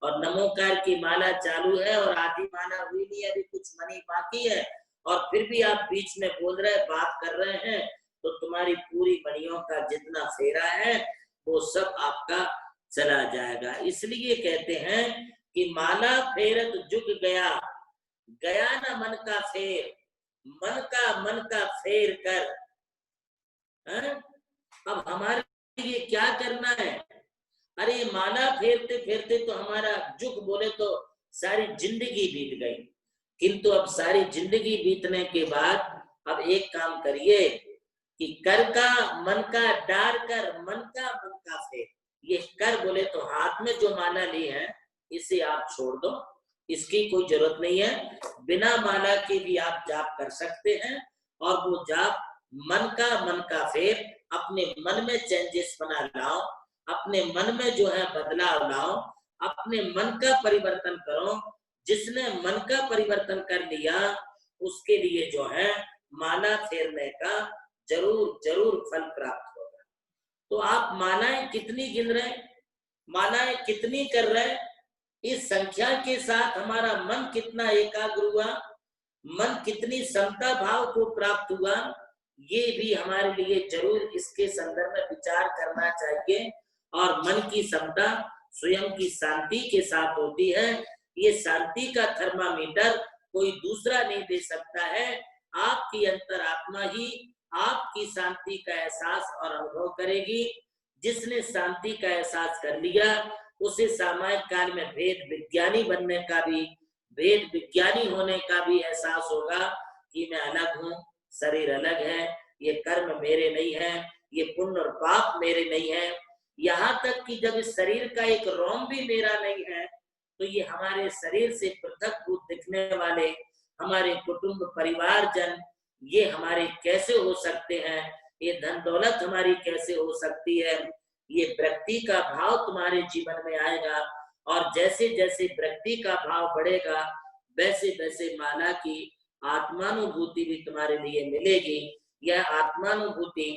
और नमोकार की माला चालू है और आधी माला हुई नहीं, अभी कुछ मनी बाकी है, और फिर भी आप बीच में बोल रहे, बात कर रहे हैं, तो तुम्हारी पूरी मणियों का जितना फेरा है वो सब आपका चला जाएगा। इसलिए कहते हैं कि माला फेरत जुग गया, गया ना मन का फेर, मन का फेर कर। है? अब हमारे लिए क्या करना है, अरे माला फेरते फेरते तो हमारा जुग बोले तो सारी जिंदगी बीत गई, किंतु अब सारी जिंदगी बीतने के बाद अब एक काम करिए कि कर का मन का डार कर, मन का फेर। ये कर बोले तो हाथ में जो माला ली है इसे आप छोड़ दो, इसकी कोई जरूरत नहीं है, बिना माला के भी आप जाप कर सकते हैं। और वो जाप मन का फेर, अपने मन में चेंजेस बना लाओ, अपने मन में जो है बदलाव लाओ, अपने मन का परिवर्तन करो। जिसने मन का परिवर्तन कर लिया उसके लिए जो है माला फेरने का जरूर जरूर फल प्राप्त होगा। तो आप मालाएं कितनी गिन रहे, मालाएं कितनी कर रहे, इस संख्या के साथ हमारा मन कितना एकाग्र हुआ, मन कितनी समता भाव को प्राप्त हुआ, ये भी हमारे लिए जरूर इसके संदर्भ में विचार करना चाहिए। और मन की समता स्वयं की शांति के साथ होती है। ये शांति का थर्मामीटर कोई दूसरा नहीं दे सकता है, आपकी अंतरात्मा ही आपकी शांति का एहसास और अनुभव करेगी। जिसने शांति का एहसास कर लिया उसे सामायिक काल में भेद विज्ञानी बनने का भी, भेद विज्ञानी होने का भी एहसास होगा कि मैं अलग हूँ, शरीर अलग है, ये कर्म मेरे नहीं है, ये पुण्य और पाप मेरे नहीं है। यहाँ तक कि जब इस शरीर का एक रोम भी मेरा नहीं है तो ये हमारे शरीर से पृथक भूत दिखने वाले हमारे कुटुंब परिवार जन, ये हमारे कैसे हो सकते हैं, ये धन दौलत हमारी कैसे हो सकती है। ये वृत्ति का भाव तुम्हारे जीवन में आएगा, और जैसे जैसे वृत्ति का भाव बढ़ेगा वैसे वैसे माला की आत्मानुभूति भी तुम्हारे लिए मिलेगी। यह आत्मानुभूति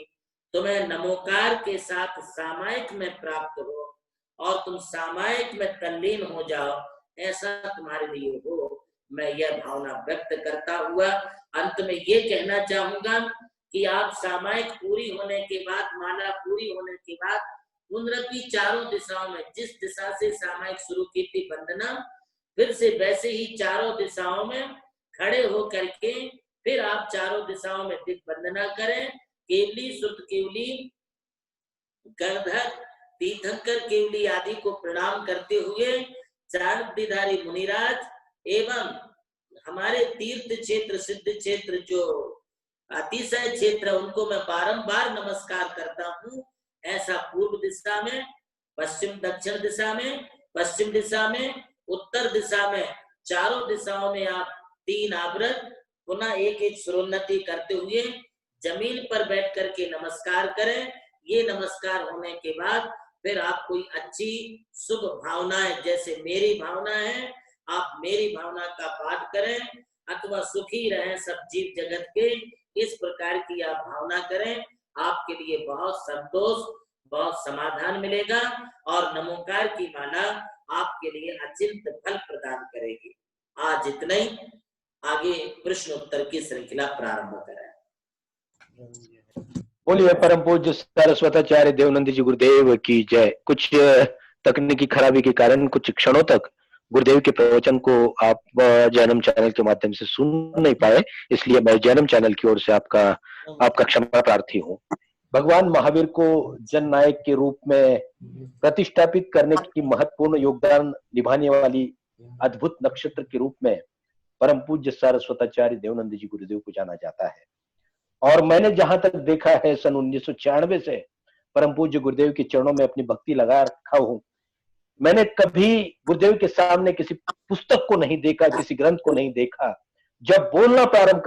तुम्हें नमोकार के साथ सामायिक में प्राप्त हो और तुम सामायिक में तल्लीन हो जाओ, ऐसा तुम्हारे लिए हो। मैं यह भावना व्यक्त करता हुआ अंत में ये कहना चाहूंगा कि आप सामायिक पूरी होने के बाद, माला पूरी होने के बाद पुनरपि चारों दिशाओं में, जिस दिशा से सामायिक शुरू की थी वंदना, फिर से वैसे ही चारों दिशाओं में खड़े होकर के फिर आप चारों दिशाओं में दिग्वंदना करें। केवली, सुत केवली, गणधर, तीर्थंकर केवली आदि को प्रणाम करते हुए चारणधारी मुनिराज एवं हमारे तीर्थ क्षेत्र, सिद्ध क्षेत्र, जो अतिशय क्षेत्र, उनको मैं बारंबार नमस्कार करता हूँ। ऐसा पूर्व दिशा में, पश्चिम दक्षिण दिशा में, पश्चिम दिशा में, उत्तर दिशा में, चारों दिशाओं में आप 3 आवृत पुनः एक एक सुरोन्नति करते हुए जमीन पर बैठ करके नमस्कार करें। ये नमस्कार होने के बाद फिर आप कोई अच्छी शुभ भावनाएं, जैसे मेरी भावना है, आप मेरी भावना का पाठ करें, अथवा सुखी रहें सब जीव जगत के, इस प्रकार की आप भावना करें। आपके लिए बहुत संतोष, बहुत समाधान मिलेगा और नमोकार की माला आपके लिए अचिंत फल प्रदान करेगी। आज इतना ही, आगे प्रश्न उत्तर की श्रृंखला प्रारंभ करें। बोलिए परम पूज्य सरस्वताचार्य देवनंद जी गुरुदेव की जय। कुछ तकनीकी खराबी के कारण कुछ क्षणों तक गुरुदेव के प्रवचन को आप जैनम चैनल के माध्यम से सुन नहीं पाए, इसलिए मैं जैनम चैनल की ओर से आपका क्षमा प्रार्थी हूँ। भगवान महावीर को जननायक के रूप में प्रतिष्ठापित करने की महत्वपूर्ण योगदान निभाने वाली अद्भुत नक्षत्र के रूप में परम पूज्य सारस्वताचार्य देवनंद जी गुरुदेव को जाना जाता है। और मैंने जहां तक देखा है, सन 1996 से परम पूज्य गुरुदेव के चरणों में अपनी भक्ति लगा रखा हूं। मैंने कभी गुरुदेव के सामने किसी पुस्तक को नहीं देखा, किसी ग्रंथ को नहीं देखा। जब बोलना प्रारंभ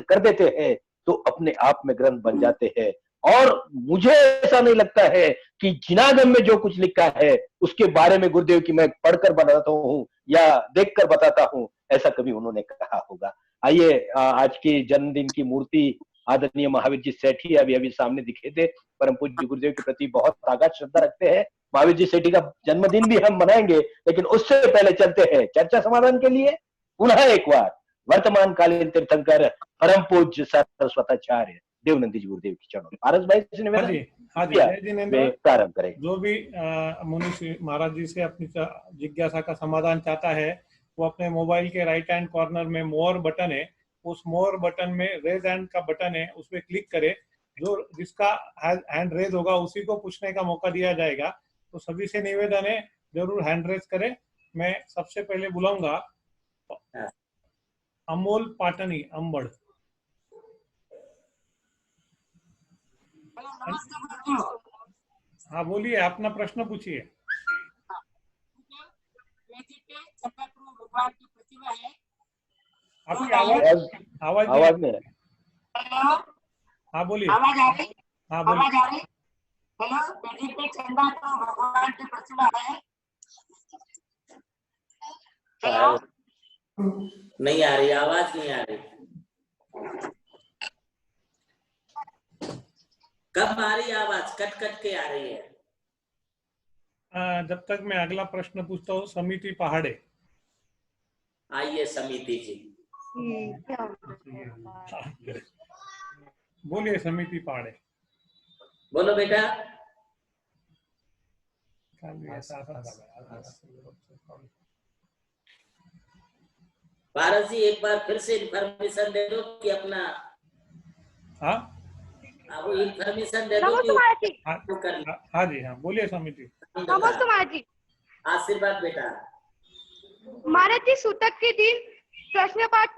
कर देते हैं तो अपने आप में ग्रंथ बन जाते हैं। और मुझे ऐसा नहीं लगता है कि जिनागम में जो कुछ लिखा है उसके बारे में गुरुदेव की मैं पढ़कर बताता हूँ या देखकर बताता हूँ, ऐसा कभी उन्होंने कहा होगा। आइए, आज की जन्मदिन की मूर्ति आदरणीय महावीर जी सेठी अभी सामने दिखे थे। परम पूज्य गुरुदेव के प्रति बहुत आगाध श्रद्धा रखते हैं। महावीर जी सेठी का जन्मदिन भी हम मनाएंगे, लेकिन उससे पहले चलते हैं चर्चा समाधान के लिए पुनः एक बार वर्तमान कालीन तीर्थंकर परम पूज्य सारस्वताचार्य देवनंद जी गुरुदेव के चरणों में पारस भाई से निवेदन प्रारंभ करें। जो भी मुनि महाराज जी से अपनी जिज्ञासा का समाधान चाहता है, वो अपने मोबाइल के राइट हैंड कॉर्नर में मोर बटन है, उस मोर बटन में रेज हैंड का बटन है, उस पर क्लिक करे। जो जिसका हैंड रेज होगा उसी को पूछने का मौका दिया जाएगा। तो सभी से निवेदन है, जरूर हैंड रेज करें। मैं सबसे पहले बुलाऊंगा अमोल पाटनी, अंबड़। हाँ बोलिए, अपना प्रश्न पूछिए। भगवान की प्रतिभा है। आपकी आवाज में। हेलो, हाँ बोलिए। आवाज आ रही? हाँ बोलिए। आवाज आ रही? हेलो, पे चंदा तो भगवान की प्रतिभा है। हेलो, नहीं आ रही, आवाज नहीं आ रही। कब आ रही आवाज? कट कट के आ रही है। जब तक मैं अगला प्रश्न पूछता हूँ, समिति पहाड़े। आइए समिति जी, बोलिए समिति पहाड़े। बोलो बेटा। पारस जी एक बार फिर से इन्फॉर्मेशन दे दो कि अपना, हाँ वो इन्फॉर्मेशन दे दो कि हाँ जी, हाँ बोलिए समिति। नमस्ते महाराज जी। आशीर्वाद बेटा। महाराज जी, सूतक के दिन प्रश्न पाठ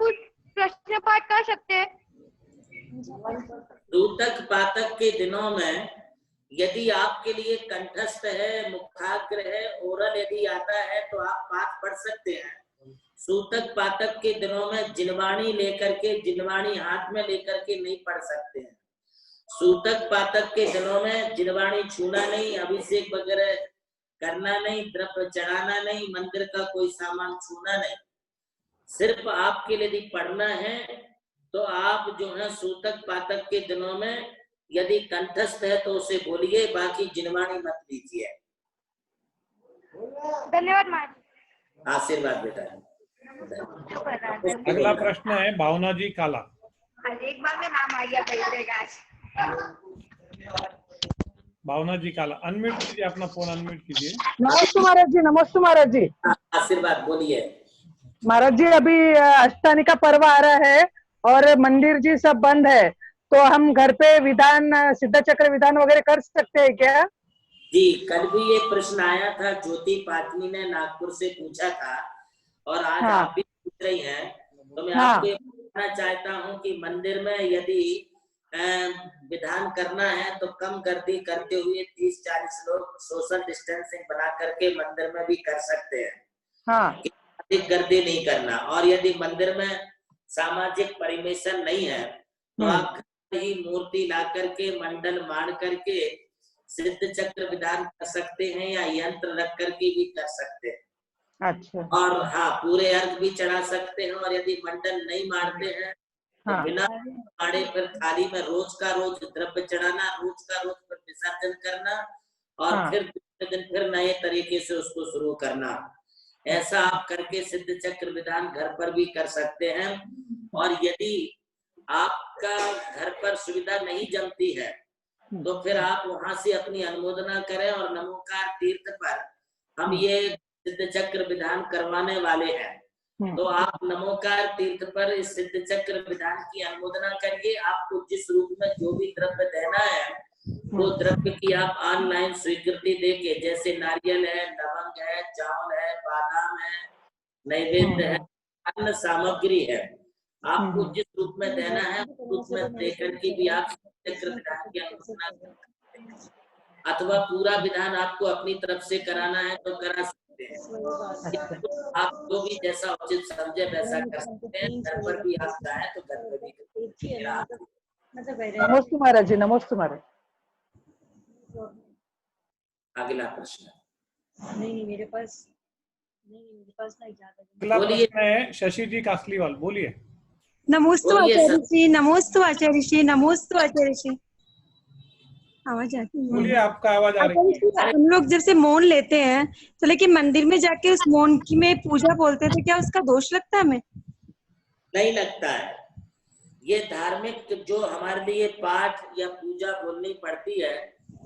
कर सकते हैं? सूतक पातक के दिनों में यदि आपके लिए कंठस्थ है, मुखाग्र है, ओरल यदि आता है तो आप पाठ पढ़ सकते हैं। सूतक पातक के दिनों में जिनवाणी लेकर के, जिनवाणी हाथ में लेकर के नहीं पढ़ सकते हैं। सूतक पातक के दिनों में जिनवाणी छूना नहीं, अभिषेक वगैरह करना नहीं, द्रव्य चढ़ाना नहीं, मंदिर का कोई सामान छूना नहीं। सिर्फ आपके लिए यदि पढ़ना है तो आप जो है सूतक पातक के दिनों में यदि कंठस्थ है तो उसे बोलिए, बाकी जिनवाणी मत लीजिए। धन्यवाद महाराज। आशीर्वाद बेटा। अगला प्रश्न है भावना जी काला। एक बार में नाम आ गया। भावना जी काला, अनम्यूट कीजिए, अपना फोन अनम्यूट कीजिए। नमस्ते महाराज जी। नमस्ते महाराज जी। आशीर्वाद बोलिए। महाराज जी, अभी अष्टमी का पर्व आ रहा है और मंदिर जी सब बंद है, तो हम घर पे विधान, सिद्ध चक्र विधान वगैरह कर सकते हैं क्या? जी, कल भी ये प्रश्न आया था, ज्योति पाटनी ने नागपुर से पूछा था और आज आप भी पूछ रही हैं। तो मैं आपको ये बताना चाहता हूँ कि मंदिर में यदि विधान करना है तो कम गर्दी करते हुए 30-40 लोग सोशल डिस्टेंसिंग बना करके मंदिर में भी कर सकते हैं। अधिक गर्दी नहीं करना। और यदि मंदिर में सामाजिक परिवेशन नहीं है तो आप ही मूर्ति ला करके, मंडल मार करके सिद्ध चक्र विधान कर सकते हैं या यंत्र रख करके भी कर सकते हैं। अच्छा। और हाँ, पूरे अर्घ भी चढ़ा सकते हैं। और यदि मंडल नहीं मारते हैं तो बिना मारे फिर थाली में रोज का रोज द्रव्य चढ़ाना, रोज का रोज फिर विसर्जन करना और फिर दूसरे दिन फिर नए तरीके से उसको शुरू करना। ऐसा आप करके सिद्ध चक्र विधान घर पर भी कर सकते हैं। और यदि आपका घर पर सुविधा नहीं जमती है तो फिर आप वहां से अपनी अनुमोदना करें और नमोकार तीर्थ पर हम ये सिद्ध चक्र विधान करवाने वाले हैं, तो आप नमोकार तीर्थ पर इस सिद्ध चक्र विधान की अनुमोदना करिए। आपको जिस रूप में जो भी द्रव्य देना है वो द्रव्य की आप ऑनलाइन स्वीकृति देके, जैसे नारियल है, लवंग है, चावल है, बादाम है, नैवेद्य है, अन्न सामग्री है, आपको जिस रूप में देना है उस रूप में देकर के भी आप चक्र विधान की अनुमोदना कर सकते हैं। अथवा पूरा विधान आपको अपनी तरफ से कराना है तो करा सकते हैं। आप जो भी जैसा उचित समझे वैसा कर सकते हैं। घर पर भी आप चाहें तो घर पर भी। नमोस्तु महाराज जी, नमोस्तु महाराज। अगला प्रश्न। नहीं मेरे पास नहीं ज्यादा। अगला प्रश्न है शशि जी कासलीवाल, बोलिए। नमोस्तु आचार्य श्री, नमोस्तु आचार्य श्री, नमोस्तु आचार्य श्री। आवाज आती है? बोलिए, आपका आवाज आ रही है। हम लोग जब से मौन लेते हैं तो लेकिन मंदिर में जाके उस मौन की में पूजा बोलते थे, क्या उसका दोष लगता है हमें? नहीं लगता है। ये धार्मिक जो हमारे लिए पाठ या पूजा बोलनी पड़ती है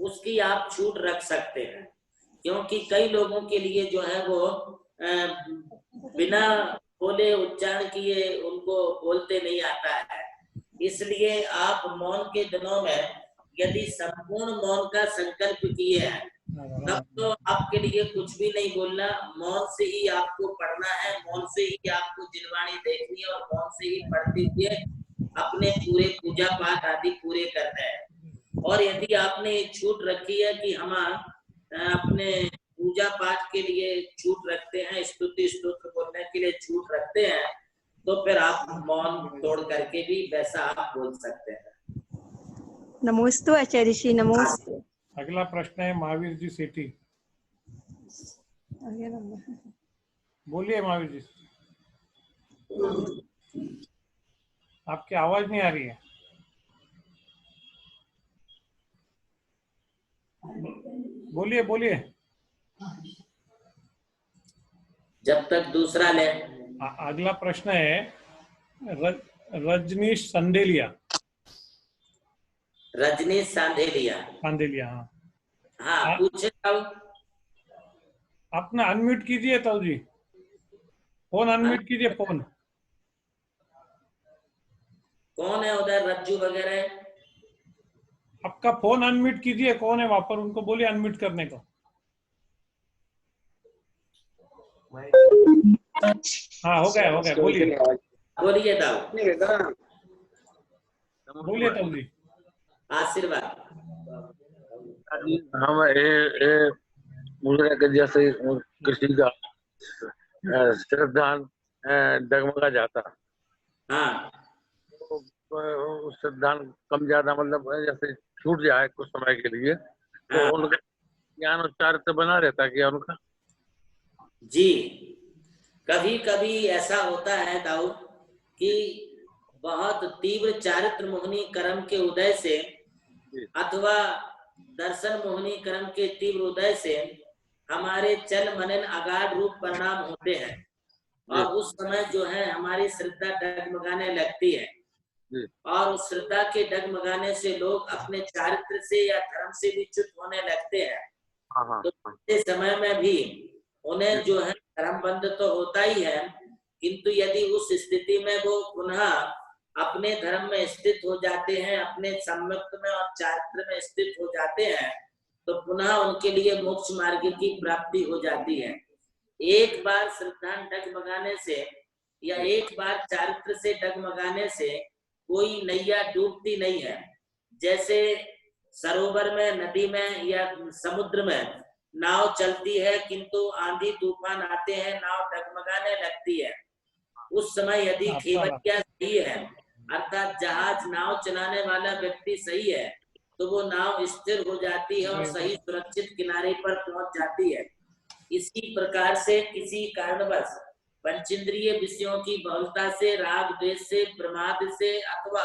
उसकी आप छूट रख सकते हैं, क्योंकि कई लोगों के लिए जो है वो बिना बोले उच्चारण किए उनको बोलते नहीं आता है। इसलिए आप मौन के दिनों में यदि संपूर्ण मौन का संकल्प किए हैं तब तो आपके लिए कुछ भी नहीं बोलना, मौन से ही आपको पढ़ना है, मौन से ही आपको जिनवाणी देखनी है और मौन से ही पढ़ते हुए अपने पूरे पूजा पाठ आदि पूरे करना है। और यदि आपने छूट रखी है कि हम अपने पूजा पाठ के लिए छूट रखते हैं, स्तुति स्तोत्र बोलने के लिए छूट रखते हैं, तो फिर आप मौन तोड़ करके भी वैसा आप बोल सकते हैं। नमोस्तु आचार्य श्री, नमोस्तु। अगला प्रश्न है महावीर जी सेठी, बोलिए महावीर जी। आपकी आवाज नहीं आ रही है। बोलिए बोलिए। जब तक दूसरा ले। अगला प्रश्न है रजनीश संदेलिया। रजनीश सांधेलिया। हाँ हाँ पूछे। अपना अनम्यूट कीजिए ताऊ जी, फोन अनम्यूट कीजिए। फोन कौन है उधर? रज्जू वगैरह? आपका फोन अनम्यूट कीजिए। कौन है वहां पर? उनको बोलिए अनम्यूट करने को। हाँ हो गया बोलिए। बोलिए ताऊ। बोलिए ताऊ जी। आशीर्वाद। हम जैसे किसी का श्रद्धान डगमगा जाता, हाँ तो श्रद्धान कम ज्यादा मतलब जैसे छूट जाए कुछ समय के लिए, तो हाँ। उनका ज्ञान उच्चार तो बना रहता है क्या उनका? जी, कभी कभी ऐसा होता है ताऊ कि बहुत तीव्र चारित्र मोहनी कर्म के उदय से अथवा दर्शन मोहनी कर्म के तीव्र उदय से हमारे चल मनन अगाध रूप परिणाम होते हैं, और उस समय जो है हमारी श्रद्धा डगमगाने लगती है, और उस श्रद्धा के डगमगाने से लोग अपने चारित्र से या धर्म से भी च्युत होने लगते हैं। तो इस समय में भी उन्हें जो है धर्म बंध तो होता ही है, किंतु यदि उस स्थिति में वो पुनः अपने धर्म में स्थित हो जाते हैं, अपने सम्यक्त में और चारित्र में स्थित हो जाते हैं, तो पुनः उनके लिए मोक्ष मार्ग की प्राप्ति हो जाती है। एक बार श्रद्धा डगमगाने से या एक बार चारित्र से डगमगाने से कोई नैया डूबती नहीं है। जैसे सरोवर में, नदी में या समुद्र में नाव चलती है, किंतु आंधी तूफान आते हैं, नाव डगमगाने लगती है। उस समय यदि खेवैया सही है, अर्थात जहाज नाव चलाने वाला व्यक्ति सही है, तो वो नाव स्थिर हो जाती है और सही सुरक्षित किनारे पर पहुंच जाती है। इसी प्रकार से किसी कारणवश पंचेंद्रिय विषयों की बहुलता से, राग द्वेष से, प्रमाद से अथवा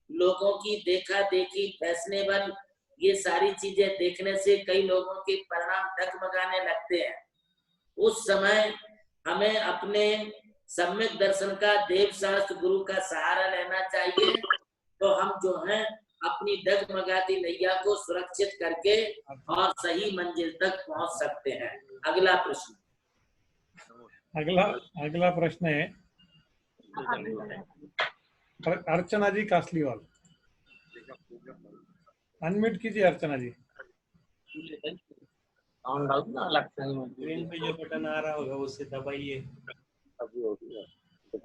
लोगों की देखा देखी, फैशनेबल, ये सारी चीजें देखने से कई लोगों के परिणाम डगमगाने लगते हैं। उस समय हमें अपने सम्यक दर्शन का, देव शास्त्र गुरु का सहारा लेना चाहिए, तो हम जो है अपनी डगमगाती नैया को सुरक्षित करके और सही मंजिल तक पहुंच सकते हैं। अगला प्रश्न। अगला प्रश्न है अर्चना जी कासलीवाल। अनम्यूट कीजिए अर्चना जी। स्क्रीन पे जो बटन आ रहा होगा उससे दबाइए।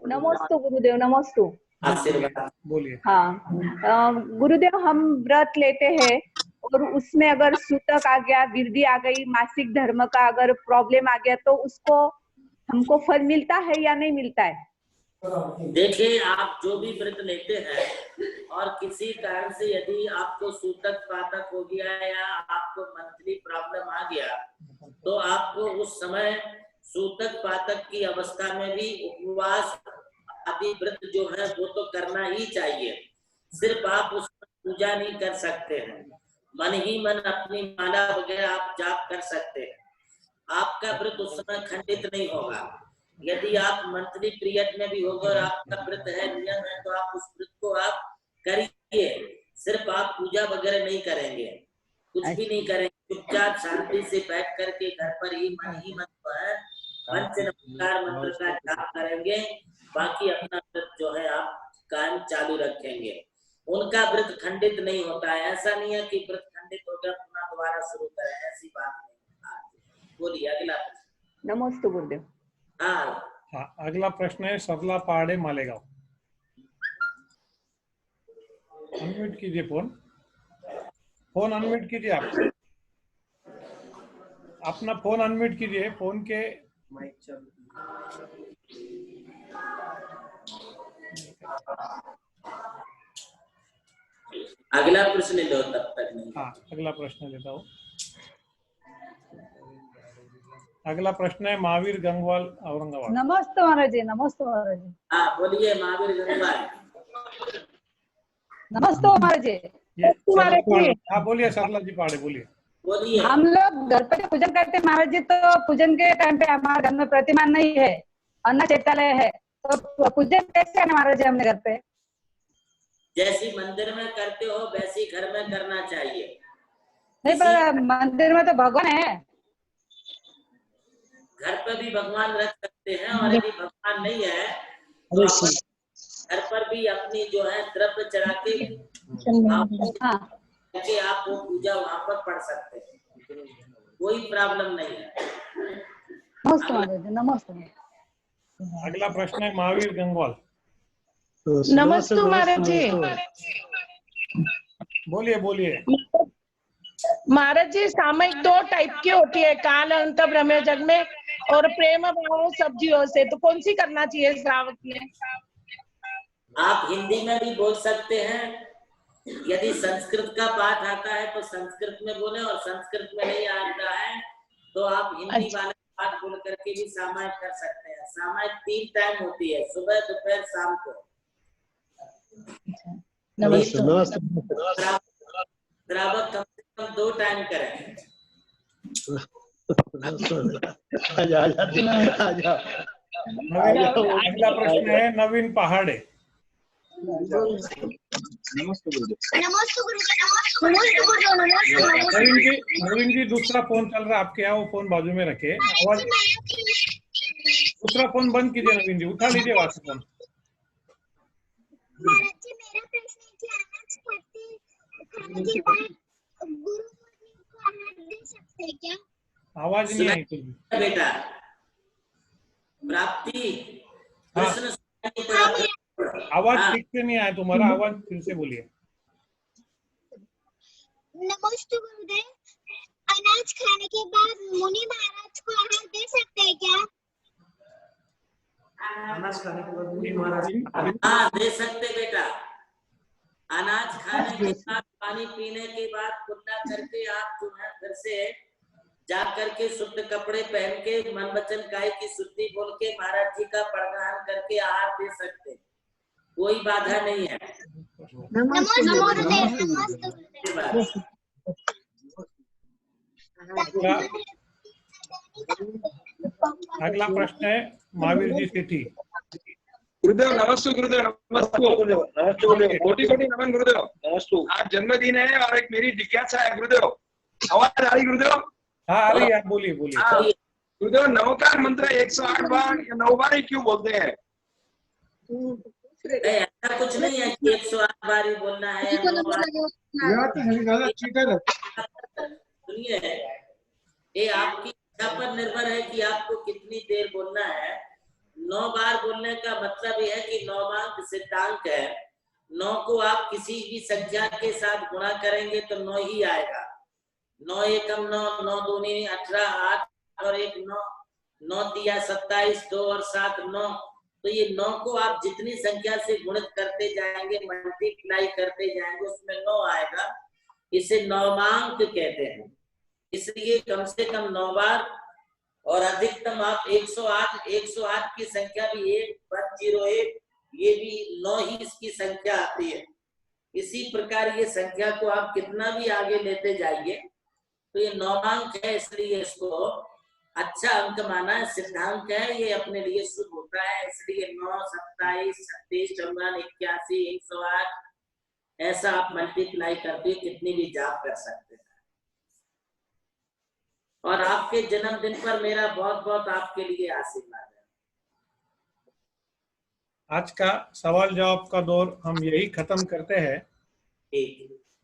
नमोस्तु गुरुदेव, नमोस्तु। आशीर्वाद। बोलिए। हाँ गुरुदेव, हम व्रत लेते हैं और उसमें अगर सूतक आ गया, वृद्धि आ गई, मासिक धर्म का अगर प्रॉब्लम आ गया तो उसको हमको फल मिलता है या नहीं मिलता है? देखिए, आप जो भी व्रत लेते हैं और किसी कारण से यदि आपको सूतक पातक हो गया या आपको मंथली प्रॉब्लम आ गया तो आपको उस समय सूतक पातक की अवस्था में भी उपवास आदि व्रत जो है वो तो करना ही चाहिए। सिर्फ आप उसमें पूजा नहीं कर सकते हैं, मन ही मन अपनी माला वगैरह आप जाप कर सकते हैं। आपका व्रत उस समय खंडित नहीं होगा। यदि आप मंथली पीरियड में भी होगा और आपका व्रत है, नियम है, तो आप उस व्रत को आप करिए। सिर्फ आप पूजा वगैरह नहीं करेंगे, कुछ भी नहीं करेंगे, चुपचाप शांति से बैठ करके घर पर ही मन जो है पंच नमस्कार मंत्र का जाप करेंगे। बाकी अपना व्रत जो है आप काम चालू रखेंगे। उनका व्रत खंडित नहीं होता है। ऐसा नहीं है कि व्रत खंडित हो गया पुनः दोबारा शुरू करें, ऐसी बात नहीं। बोलिए अगला प्रश्न। नमस्ते गुरुदेव। हाँ, अगला प्रश्न है सरला पहाड़े मालेगांव। अनम्यूट कीजिए फोन अनम्यूट कीजिए। आप अपना फोन अनम्यूट कीजिए, फोन के माइक चालू। अगला प्रश्न लो तब तक नहीं। हाँ, अगला प्रश्न लेता हूँ। अगला प्रश्न है महावीर गंगवाल औरंगाबाद। नमस्ते महाराज जी, नमस्ते महाराज जी। हाँ बोलिए महावीर गंगवाल। नमस्ते महाराज जी। हाँ बोलिए सरला जी पाड़े, बोलिए। बोलिए। हम लोग घर पे पूजन करते हैं महाराज जी, तो पूजन के टाइम पे हमारे घर में प्रतिमा नहीं है, अन्न चैतालय है, तो पूजन कैसे है महाराज जी हमने घर पे? जैसी मंदिर में करते हो वैसी घर में करना चाहिए। नहीं पर मंदिर में तो भगवान है। घर पर भी भगवान रख सकते हैं, और यदि भगवान नहीं है तो घर पर भी अपनी जो है द्रव्य चढ़ा के आप वो पूजा वहां पर पढ़ सकते हैं, कोई प्रॉब्लम नहीं है। नमस्ते महाराज जी, नमस्ते। अगला प्रश्न है महावीर गंगवाल। नमस्ते महाराज जी। बोलिए। महाराज जी, सामयिक 2 टाइप की होती है, काल अंत ब्रह्म जग में और प्रेम भाव सब्जियों से, तो कौन सी करना चाहिए श्रावक में? आप हिंदी में भी बोल सकते हैं, यदि संस्कृत का पाठ आता है तो संस्कृत में बोले, और संस्कृत में नहीं आता है तो आप हिंदी वाले पाठ बोल करके भी सामायिक कर सकते हैं। सामायिक 3 टाइम होती है, सुबह दोपहर शाम को। श्रावक कम से कम 2 टाइम करें। अगला प्रश्न है नवीन पहाड़े। नवीन जी दूसरा फोन चल रहा है आपके यहाँ, वो फोन बाजू में रखे, आवाज दूसरा फोन बंद कीजिए। नवीन जी उठा लीजिए वहां से फोन। आवाज नहीं आई कुछ बेटा। प्राप्ति आवाज ठीक से नहीं आया तुम्हारा, आवाज फिर से बोलिए। नमस्ते गुरुदेव, अनाज खाने के बाद मुनि महाराज को आहार दे सकते हैं क्या? अनाज खाने के बाद मुनि महाराज? हाँ दे सकते बेटा। अनाज खाने के बाद पानी पीने के बाद कुल्ला करके आप जो है घर से जा करके शुद्ध कपड़े पहन के मन वचन काया की शुद्धि बोल के महाराज जी का प्रणाम करके आहार दे सकते हैं, कोई बाधा नहीं है। अगला प्रश्न है महावीर जी सेठी। गुरुदेव नमस्ते। गुरुदेव नमस्ते। कोटि कोटि नमन गुरुदेव। नमस्ते। आज जन्मदिन है और एक मेरी जिज्ञासा है गुरुदेव। आवाज आ रही गुरुदेव? हाँ आ रही है, बोलिए। गुरुदेव नवकार मंत्र 108 बार या 9 बार ही क्यों बोलते हैं? ऐसा कुछ नहीं है कि 108 बार ही बोलना है या 9 बार। सुनिए, ये आपकी इच्छा पर निर्भर है कि आपको कितनी देर बोलना है। 9 बार बोलने का मतलब यह है कि 9 अंक सिद्धांत है। 9 को आप किसी भी संख्या के साथ गुणा करेंगे तो 9 ही आएगा। 9 एकम 9, 9 दूनी 18, 8 और 1 9, 9 तिया 27, 2 और 7 9। तो ये 9 को आप जितनी संख्या से गुणित करते जाएंगे, मल्टीप्लाई करते जाएंगे, उसमें 9 आएगा। इसे नवमांक कहते हैं। इसलिए कम से कम 9 बार और अधिकतम आप 108। 108 की संख्या भी 101, ये भी 9 ही इसकी संख्या आती है। इसी प्रकार ये संख्या को आप कितना भी आगे लेते जाइए तो ये 9 अंक है, इसलिए इसको अच्छा अंक माना है, सिद्धांत है, ये अपने लिए शुभ होता है। इसलिए 9, 27, 36, 54, 81, 108 ऐसा आप मल्टीप्लाई करके कितनी भी जाप कर सकते हैं। और आपके जन्मदिन पर मेरा बहुत बहुत आपके लिए आशीर्वाद है। आज का सवाल जवाब का दौर हम यही खत्म करते हैं।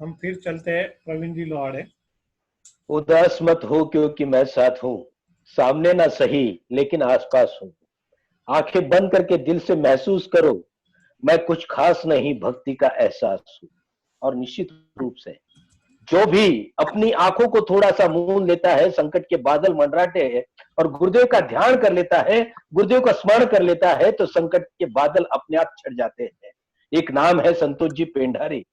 हम फिर चलते हैं प्रवीण जी लोहाड़े। उदास मत हो क्योंकि मैं साथ हूं, सामने ना सही लेकिन आसपास हूं। आंखें बंद करके दिल से महसूस करो, मैं कुछ खास नहीं, भक्ति का एहसास हूं। और निश्चित रूप से जो भी अपनी आंखों को थोड़ा सा मूंद लेता है, संकट के बादल मंडराते हैं और गुरुदेव का ध्यान कर लेता है, गुरुदेव का स्मरण कर लेता है, तो संकट के बादल अपने आप छट जाते हैं। एक नाम है संतोष जी पेंढारी।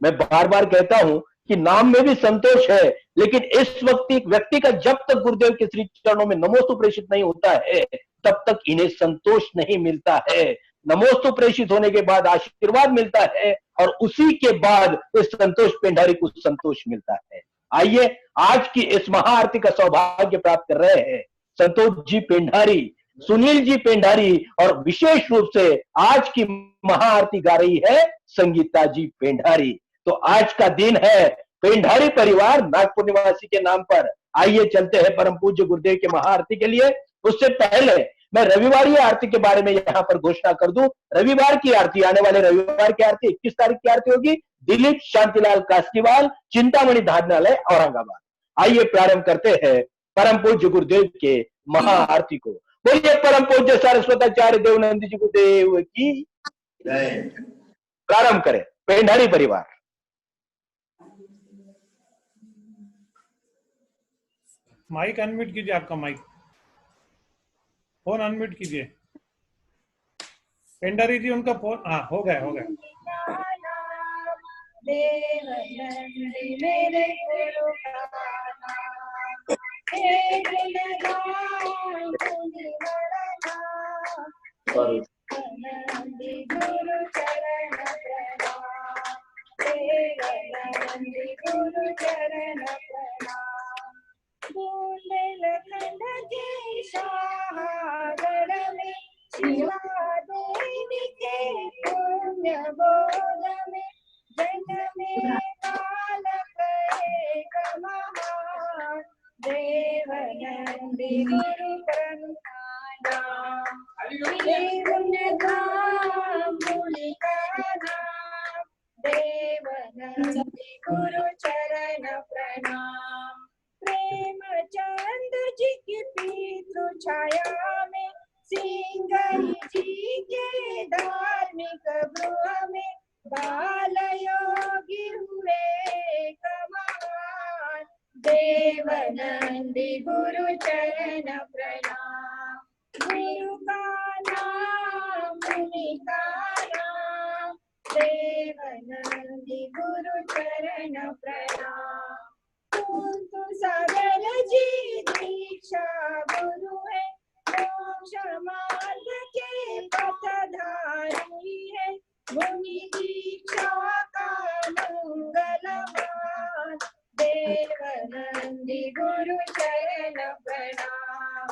मैं बार बार कहता हूं कि नाम में भी संतोष है, लेकिन इस वक्त एक व्यक्ति का जब तक गुरुदेव के श्री चरणों में नमोस्तु प्रेषित नहीं होता है, तब तक इन्हें संतोष नहीं मिलता है। नमोस्तु प्रेषित होने के बाद आशीर्वाद मिलता है और उसी के बाद इस संतोष पेंढारी को संतोष मिलता है। आइए आज की इस महाआरती का सौभाग्य प्राप्त कर रहे हैं संतोष जी पेंढारी, सुनील जी पेंढारी, और विशेष रूप से आज की महाआरती गा रही है संगीता जी पेंढारी। तो आज का दिन है पेंढारी परिवार नागपुर निवासी के नाम पर। आइए चलते हैं परम पूज्य गुरुदेव के महाआरती के लिए। उससे पहले मैं रविवारी आरती के बारे में यहाँ पर घोषणा कर दूं। रविवार की आरती, आने वाले रविवार की आरती 21 तारीख की आरती होगी। दिलीप शांतिलाल कास्कीवाल, चिंतामणि धारणालय, औरंगाबाद। आइए प्रारंभ करते हैं परम पूज्य गुरुदेव के महाआरती को। बोलिए परम पूज्य सरस्वताचार्य देवनंद जी गुरुदेव की जय। प्रारंभ करें पेंढारी परिवार। माइक अनम्यूट कीजिए, आपका माइक, फोन अनम्यूट कीजिए। पेंढारी जी उनका फोन, हाँ हो गया हो गया। मेरे गुरु का नाम, गुरु चरण प्रणाम, गुरु चरण प्रणाम। बुंदेलखंड के सागर में, शिवा देवी के पुण्य बोध में, जग में बालक एक महान, देवनंदी गुरु प्रणाम। पुण्य धाम मुनि का नाम, देवनंदी गुरु चरण प्रणाम। प्रेमचंद जी की पितृ छाया में, सिंगई जी के धार्मिक गृह में, बाल योगी हुए कमान, देवनंदी गुरु चरण प्रणाम। गुरु का नाम मुनि का नाम, देवनंदी गुरु चरण प्रणाम। सागर जी दीक्षा गुरु है, मोक्ष मार्ग के पथधारी है, मुनि दीक्षा का मंगलमान, देवनंदी गुरु चरण प्रणाम।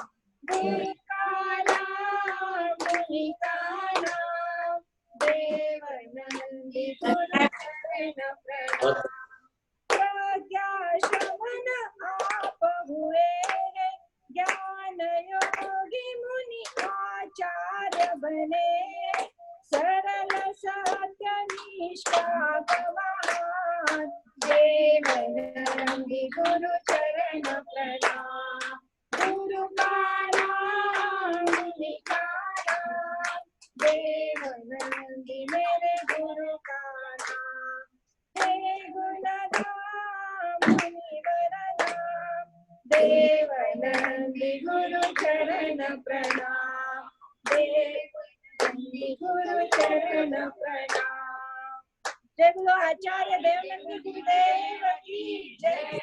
गुरु का नाम मुनि का नाम, देवनंदी गुरु चरण प्रणाम। प्रज्ञा श्रवण आप हुए हैं, ज्ञान गुरु चरण प्रणाम गुरु का नाम मुनि का नाम देवनंदी मेरे गुरु का नाम हे गुणधाम मुनिवर नाम देवनंदी गुरु चरण प्रणाम देवनंदी गुरु चरण प्रणाम। जय बोलो आचार्य देवनंद गुरुदेव की जय।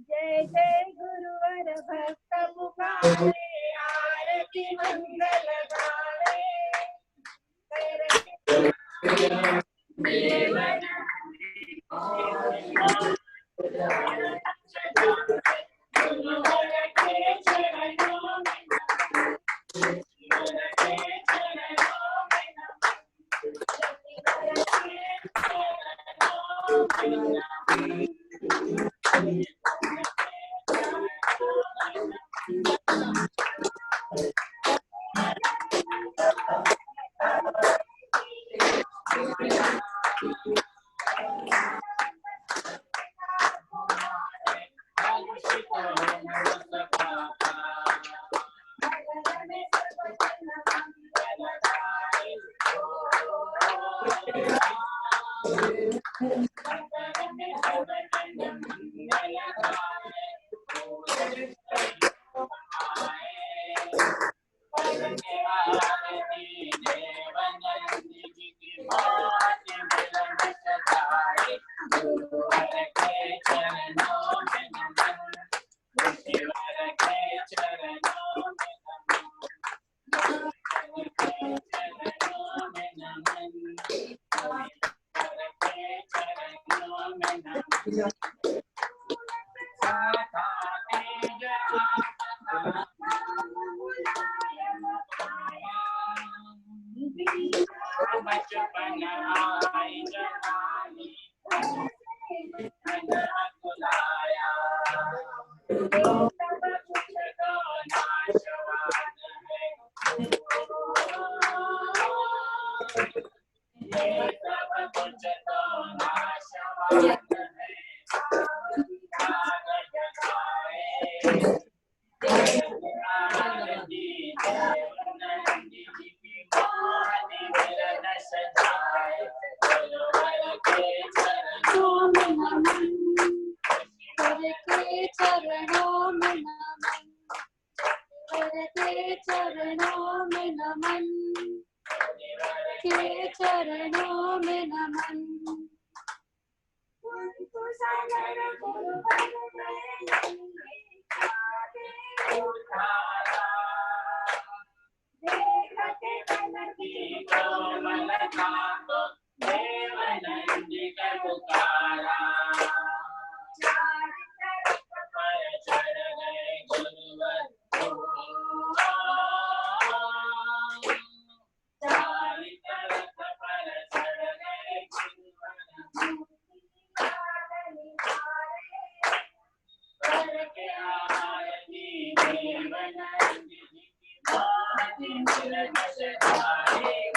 जय जय गुरुवर भक्त पुकारे आरती मंगल गावे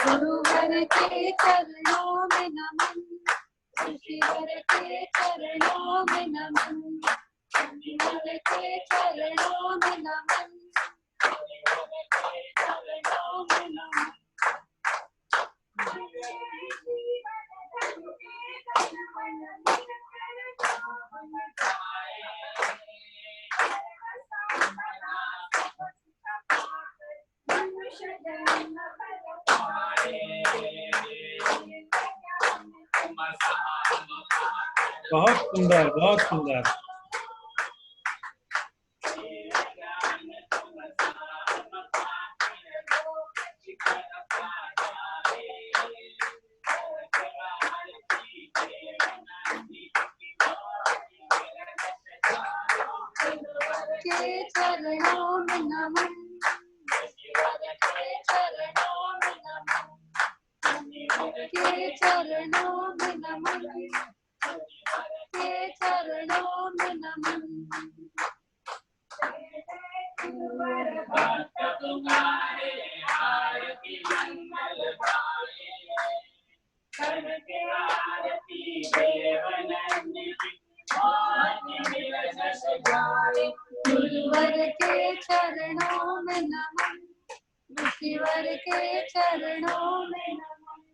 गुरुवर के चरणों में नमन, ऋषिवर के चरणों में नमन, मुनिवर के चरणों में नमन, मुनिवर के चरणों में नमन। बहुत सुंदर, बहुत सुंदर। के चरणों में नमन, के चरणों में नमन, के चरणों में नमन, के चरणों में नमन। भक्त तुम्हारे आरती मंगल गाए, करके आरती देवनंद की जाए। गुरुवर के चरणों में नमन, ऋषिवर के चरणों में नमन।